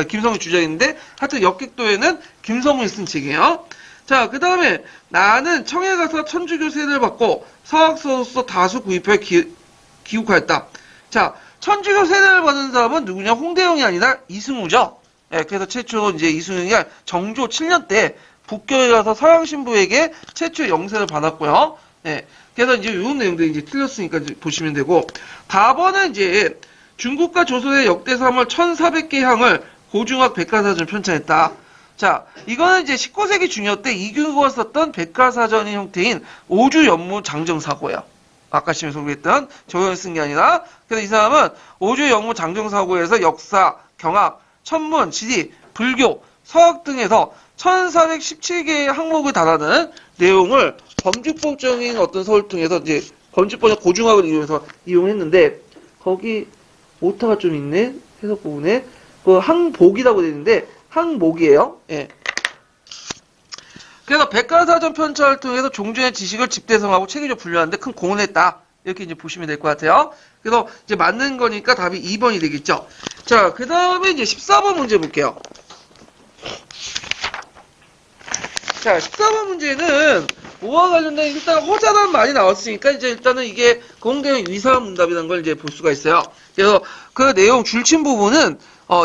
김성문 주장인데, 하여튼 역객도에는 김성문이 쓴 책이에요. 자, 그 다음에, 나는 청에 가서 천주교 세례를 받고, 서학서로서 다수 구입해 기국하였다. 자, 천주교 세례를 받은 사람은 누구냐? 홍대영이 아니라 이승우죠. 예, 그래서 최초 이제 이승우이 정조 7년 때 북교에 가서 서양 신부에게 최초 영세를 받았고요. 예, 그래서 이제 이런 내용들이 이제 틀렸으니까 이제 보시면 되고, 4번은 이제 중국과 조선의 역대사물 1400개 향을 고중학 백과사전 편찬했다. 자, 이거는 이제 19세기 중요 때 이균구가 썼던 백과사전의 형태인 오주연무 장정사고예요. 아까 시험에 소개했던 조연이 쓴 게 아니라, 그래서 이 사람은 오주연무 장정사고에서 역사, 경학, 천문, 지리, 불교, 서학 등에서 1417개의 항목을 달하는 내용을 범주법적인 어떤 서울 통해서 이제 범주법적 고중학을 이용해서 이용했는데, 거기 오타가 좀 있네, 해석 부분에. 그 항복이라고 되어 있는데, 항목이에요. 예. 그래서 백과사전 편찬을 통해서 종전의 지식을 집대성하고 체계적으로 분류하는데 큰 공헌을 했다. 이렇게 이제 보시면 될 것 같아요. 그래서 이제 맞는 거니까 답이 2번이 되겠죠. 자, 그 다음에 이제 14번 문제 볼게요. 자, 14번 문제는 뭐와 관련된 일단 허자란 많이 나왔으니까 이제 일단은 이게 공대형 위사문답이라는 걸 이제 볼 수가 있어요. 그래서 그 내용 줄친 부분은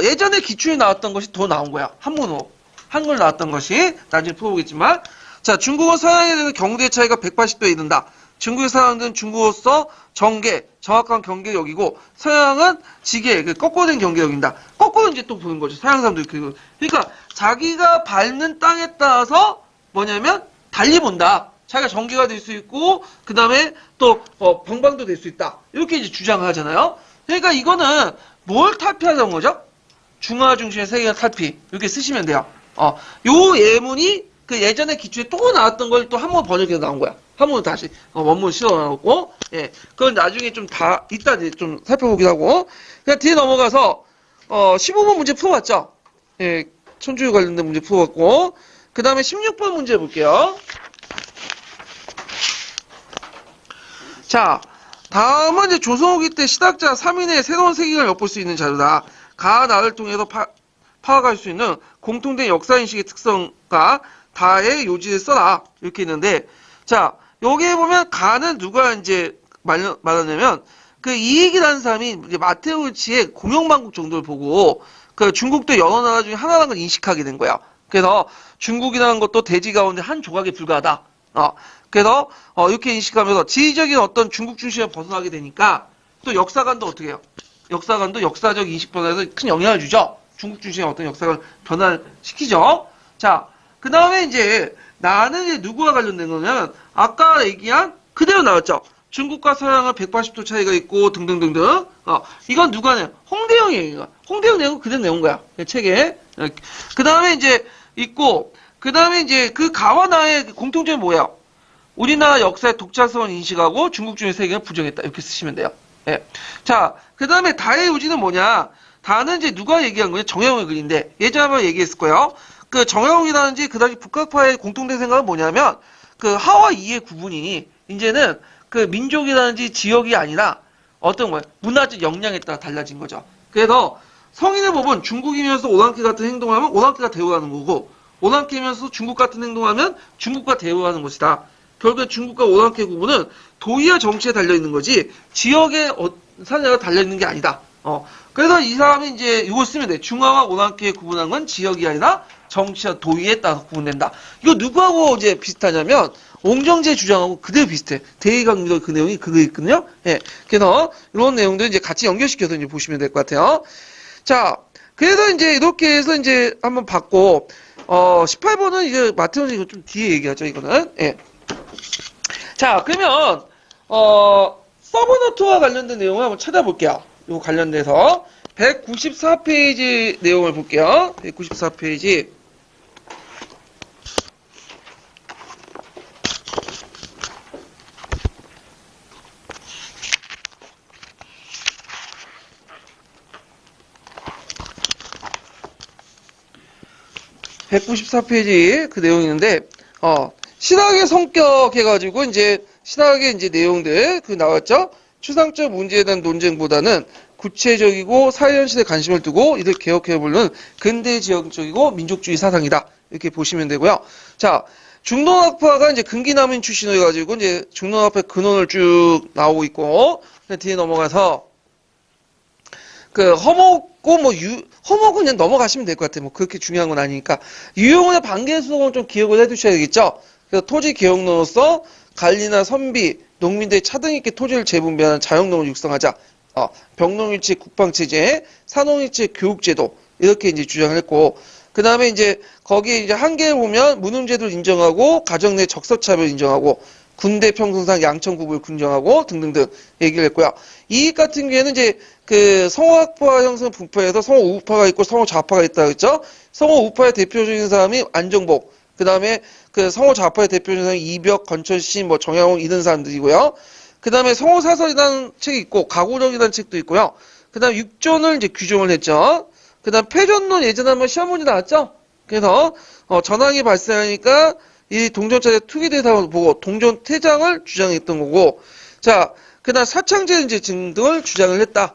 예전에 기출에 나왔던 것이 더 나온 거야. 한문으로. 한글 나왔던 것이 나중에 풀어보겠지만, 자, 중국어 서양에 대해서 경계의 차이가 180도에 이른다. 중국의 사람들은 중국어로서 정계, 정확한 경계를 여기고 서양은 지계, 거꾸로 된 경계를 여긴다. 거꾸로 이제 또 보는 거죠. 서양 사람들이 그러니까 자기가 밟는 땅에 따라서 뭐냐면 달리 본다. 자기가 정계가 될 수 있고 그 다음에 또 방방도 될 수 있다. 이렇게 이제 주장을 하잖아요. 그러니까 이거는 뭘 탈피하자는 거죠? 중화 중심의 세계관 탈피. 이렇게 쓰시면 돼요. 요 예문이 그 예전에 기출에 또 나왔던 걸 또 한 번 번역해서 나온 거야. 한 번 다시 원문 실어나오고, 예, 그건 나중에 좀 다 이따 이제 좀 살펴보기도 하고. 그냥 뒤에 넘어가서 15번 문제 풀어봤죠. 예, 천주교 관련된 문제 풀어봤고, 그 다음에 16번 문제 볼게요. 자, 다음은 이제 조선 후기 때 시닥자 3인의 새로운 세계관을 엿볼 수 있는 자료다. 가 나를 통해서 파악할 수 있는 공통된 역사인식의 특성과 다의 요지를 써라. 이렇게 있는데, 자, 여기에 보면 가는 누가 이제 말하냐면, 그 이익이라는 사람이 이제 마테우치의 공영만국 정도를 보고, 그 중국도 여러 나라 중에 하나라는 걸 인식하게 된 거야. 그래서 중국이라는 것도 대지 가운데 한 조각에 불과하다. 그래서, 이렇게 인식하면서 지리적인 어떤 중국 중심을 벗어나게 되니까, 또 역사관도 어떻게 해요? 역사관도 역사적 인식 변화에서 큰 영향을 주죠. 중국 중심의 어떤 역사를 변화를 시키죠. 자, 그 다음에 이제 나는 이제 누구와 관련된 거냐면 아까 얘기한 그대로 나왔죠. 중국과 서양은 180도 차이가 있고 등등등등. 이건 누가 내요? 홍대영이에요. 홍대영 내용 그대로 내온 거야. 책에. 그 다음에 이제 있고 그 다음에 이제 그 가와 나의 공통점이 뭐예요? 우리나라 역사의 독자성을 인식하고 중국 중의 세계를 부정했다. 이렇게 쓰시면 돼요. 예. 자, 그 다음에 다의 요지는 뭐냐? 다는 이제 누가 얘기한 거냐? 정영훈의 글인데 예전에 한번 얘기했을 거예요. 그 정영훈이라든지 그 당시 북학파의 공통된 생각은 뭐냐면 그 하와 이의 구분이 이제는 그 민족이라든지 지역이 아니라 어떤 거예요? 문화적 역량에 따라 달라진 거죠. 그래서 성인의 법은 중국이면서 오랑캐 같은 행동하면 오랑캐가 대우하는 거고 오랑캐면서 중국 같은 행동하면 중국과 대우하는 것이다. 결국에 중국과 오랑캐 구분은 도의와 정치에 달려있는 거지 지역의 사례가 달려있는 게 아니다. 그래서 이 사람이 이제 이거 쓰면 돼. 중화와 오랑캐 구분한 건 지역이 아니라 정치와 도의에 따라서 구분된다. 이거 누구하고 이제 비슷하냐면 옹정제 주장하고 그대로 비슷해. 대의강조 그 내용이 그거 있거든요. 예. 그래서 이런 내용들 이제 같이 연결시켜서 이제 보시면 될 것 같아요. 자, 그래서 이제 이렇게 해서 이제 한번 봤고 18번은 이제 마태원이 이거 좀 뒤에 얘기하죠. 이거는. 예. 자, 그러면 서브노트와 관련된 내용을 한번 찾아볼게요. 요 관련돼서 194페이지 내용을 볼게요. 194페이지. 194페이지 그 내용이 있는데, 신학의 성격 해가지고, 이제, 신학의 이제 내용들, 그 나왔죠? 추상적 문제에 대한 논쟁보다는 구체적이고 사회현실에 관심을 두고 이들 개혁해보는 근대지향적이고 민족주의 사상이다. 이렇게 보시면 되고요. 자, 중동학파가 이제 근기남인 출신을 해가지고, 이제 중동학파의 근원을 쭉 나오고 있고, 뒤에 넘어가서, 허목고, 허목은 그냥 넘어가시면 될 것 같아요. 뭐, 그렇게 중요한 건 아니니까. 유용훈의 반개수록은 좀 기억을 해 두셔야 되겠죠? 그래서 토지 개혁론으로서 관리나 선비, 농민들의 차등 있게 토지를 재분배하는 자영농을 육성하자. 병농일체 국방체제, 산업일체 교육제도, 이렇게 이제 주장을 했고, 그 다음에 이제, 거기에 이제 한계를 보면 무능제도를 인정하고, 가정 내 적석차별 인정하고, 군대 평등상 양천구분을 군정하고 등등등 얘기를 했고요. 이익 같은 경우에는 이제 그 성호학파 형성 분파에서 성호 우파가 있고 성호 좌파가 있다 그랬죠. 성호 우파의 대표적인 사람이 안정복, 그 다음에 그 성호 좌파의 대표적인 사람이 이벽, 건철씨, 뭐 정양홍 이런 사람들이고요. 그 다음에 성호 사설이라는 책이 있고 가구력이라는 책도 있고요. 그 다음 육존을 이제 규정을 했죠. 그 다음 패전론 예전에 한번 시험 문제 나왔죠. 그래서 전황이 발생하니까 이 동전차의 투기대상을 보고 동전 퇴장을 주장했던 거고, 자, 그다음 사창제 이제 등을 주장을 했다.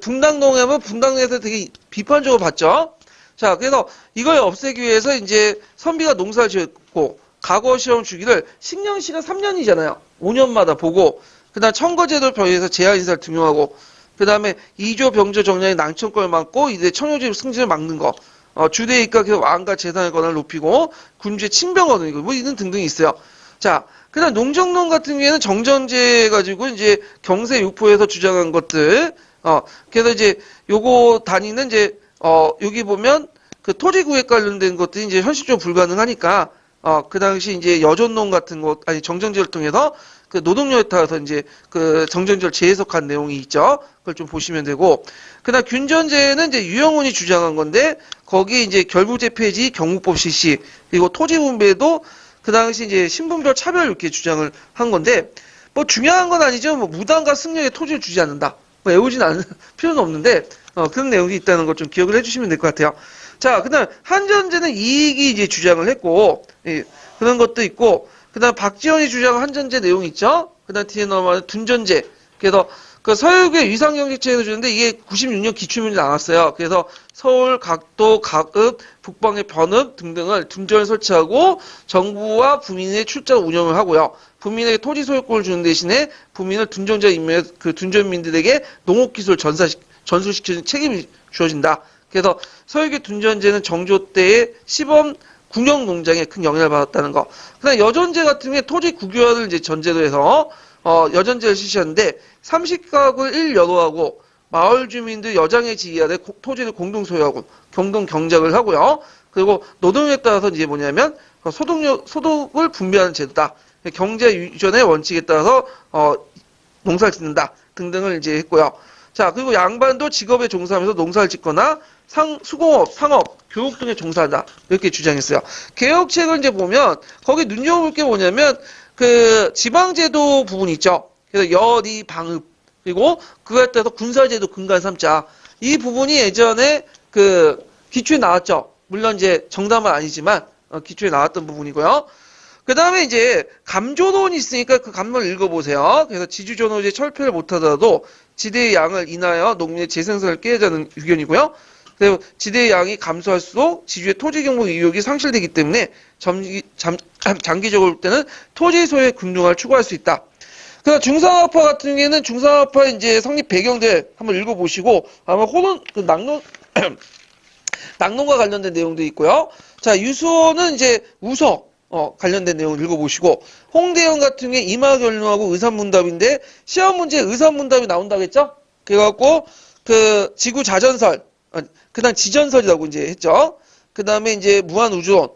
분당동에 하면 분당에서 되게 비판적으로 봤죠. 자, 그래서 이걸 없애기 위해서 이제 선비가 농사를 지었고, 과거 시험 주기를 식령시가 3년이잖아요. 5년마다 보고, 그다음 청거제도를 변해서 제한인사를 등용하고, 그다음에 2조 병조 정량의 낭천권을 막고 이제 청요집 승진을 막는 거. 주대에 입각해서 왕과 재산의 권한을 높이고 군주의 칭병권을 뭐 이런 등등이 있어요. 자, 그다음 농정론 같은 경우에는 정전제 가지고 이제 경세 육포에서 주장한 것들. 그래서 이제 요거 단위는 이제 여기 보면 그 토지 구획 관련된 것들이 이제 현실적으로 불가능하니까 그 당시 이제 여전론 같은 것 아니 정전제를 통해서 그 노동력에 따라서 이제 그 정전제를 재해석한 내용이 있죠. 그걸 좀 보시면 되고, 그다음 균전제는 이제 유영훈이 주장한 건데 거기 이제 결부제 폐지, 경무법 실시, 그리고 토지 분배도 그 당시 이제 신분별 차별 이렇게 주장을 한 건데 뭐 중요한 건 아니죠. 뭐 무당과 승려에 토지를 주지 않는다. 뭐 외우진 않을 필요는 없는데 그런 내용이 있다는 걸 좀 기억을 해주시면 될 것 같아요. 자, 그다음 한전제는 이익이 이제 주장을 했고 그런 것도 있고. 그다음 박지원이 주장한 한전제 내용이 있죠. 그다음 뒤에 넘어가는 둔전제. 그래서 그 서울의 위상경제체에서 주는데 이게 96년 기출문제 나왔어요. 그래서 서울 각도, 각읍, 북방의 변읍 등등을 둔전을 설치하고 정부와 부민의 출자 운영을 하고요. 부민에게 토지 소유권을 주는 대신에 부민을 둔전자 임명해 그 둔전민들에게 농업기술 전수시키는 책임이 주어진다. 그래서 서울의 둔전제는 정조 때의 시범 군영 농장에 큰 영향을 받았다는 거. 그다음 여전제 같은 경우에 토지 국유화를 이제 전제로 해서 여전제를 실시하는데 30가구 1여로하고 마을 주민들 여장의 지위 아래 토지를 공동 소유하고 공동 경작을 하고요. 그리고 노동에 따라서 이제 뭐냐면 소득을 분배하는 제도다. 경제 유전의 원칙에 따라서 농사를 짓는다 등등을 이제 했고요. 자, 그리고 양반도 직업에 종사하면서 농사를 짓거나 수공업, 상업, 교육 등에 종사한다. 이렇게 주장했어요. 개혁책을 이제 보면, 거기 눈여겨볼 게 뭐냐면, 그, 지방제도 부분 있죠. 그래서 여리, 방읍, 그리고 그거에 따라서 군사제도 근간 삼자. 이 부분이 예전에 그, 기초에 나왔죠. 물론 이제 정답은 아니지만, 기초에 나왔던 부분이고요. 그 다음에 이제, 감조론이 있으니까 그 감론을 읽어보세요. 그래서 지주전호제 철폐를 못하더라도 지대의 양을 인하여 농민의 재생산을 깨자는 의견이고요. 그리고 지대의 양이 감소할수록 지주의 토지 경무 의욕이 상실되기 때문에 장기적으로 볼 때는 토지 소유의 군중화를 추구할 수 있다. 그래서 중상업화 같은 경우에는 중상업화 이제 성립 배경들 한번 읽어보시고 아마 낙농과 관련된 내용도 있고요. 자, 유수호는 이제 우서 관련된 내용을 읽어보시고 홍대영 같은 경우에 임하결론하고 의산문답인데 시험 문제에 의산문답이 나온다겠죠? 그래갖고 그 지구 자전설 그다음 지전설이라고 이제 했죠. 그 다음에 이제 무한우주론,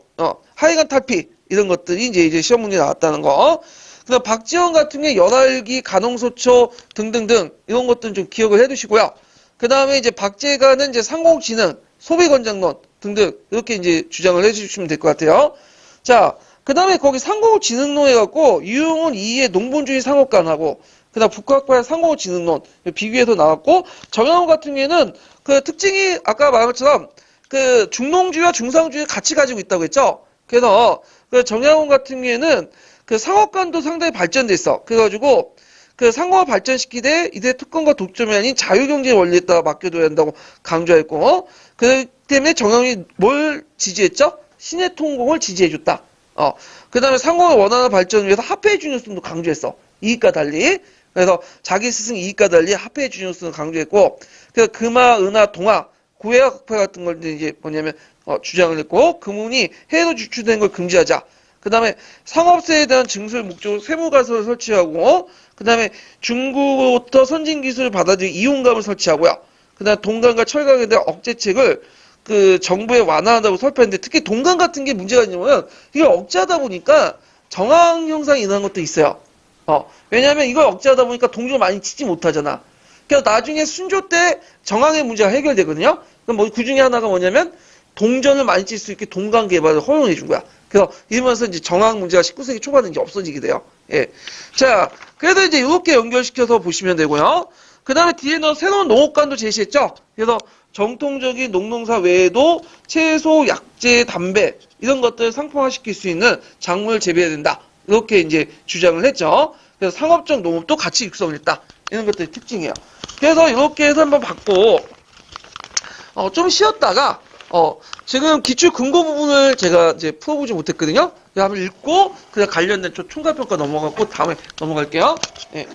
하이간 탈피 이런 것들이 이제 시험 문제 나왔다는 거. 그다음 박지원 같은 게 연알기, 간홍소초 등등등 이런 것들은 좀 기억을 해두시고요. 그 다음에 이제 박재가는 이제 상공지능, 소비권장론 등등 이렇게 이제 주장을 해주시면 될 것 같아요. 자, 그 다음에 거기 상공지능론 해갖고 유용훈 이의 농본주의 상업관하고 그다음 북학파의 상공지능론 비교해서 나왔고 정영훈 같은 경우에는 그 특징이 아까 말한 것처럼 그 중농주의와 중상주의 같이 가지고 있다고 했죠. 그래서 그 정약용 같은 경우에는 그 상업관도 상당히 발전돼 있어. 그래가지고 그 상업을 발전시키되 이들의 특권과 독점이 아닌 자유경제 원리에다가 맡겨둬야 한다고 강조했고, 그 때문에 정약용이 뭘 지지했죠? 신의 통공을 지지해줬다. 그 다음에 상업을 원하는 발전을 위해서 화폐의 중요성도 강조했어. 이익과 달리. 그래서 자기 스승 이익과 달리 화폐의 중요성을 강조했고, 그래서 금화, 은화, 동화, 고해와 국화 같은 걸 이제 뭐냐면 주장을 했고, 금운이 해외로 유출되는 걸 금지하자. 그 다음에 상업세에 대한 증설 목적으로 세무가설을 설치하고, 그 다음에 중국부터 선진 기술을 받아들인 이용감을 설치하고요. 그 다음에 동강과 철강에 대한 억제책을 그 정부에 완화한다고 설파했는데, 특히 동강 같은 게 문제가 있냐면 이게 억제하다 보니까 정황 형상이 일어난 것도 있어요. 왜냐하면 이걸 억제하다 보니까 동전을 많이 치지 못하잖아. 그래서 나중에 순조 때 정황의 문제가 해결되거든요. 그럼 뭐 그 중에 하나가 뭐냐면 동전을 많이 칠 수 있게 동강 개발을 허용해 준 거야. 그래서 이러면서 이제 정황 문제가 19세기 초반에 이제 없어지게 돼요. 예. 자, 그래서 이제 이렇게 연결시켜서 보시면 되고요. 그 다음에 뒤에는 새로운 농업관도 제시했죠. 그래서 정통적인 농농사 외에도 채소, 약재, 담배 이런 것들을 상품화시킬 수 있는 작물을 재배해야 된다. 이렇게 이제 주장을 했죠. 그래서 상업적 농업도 같이 육성을 했다. 이런 것들이 특징이에요. 그래서 이렇게 해서 한번 봤고, 좀 쉬었다가, 지금 기출 근거 부분을 제가 이제 풀어보지 못했거든요. 한번 읽고, 그냥 관련된 총괄평가 넘어가고, 다음에 넘어갈게요. 예.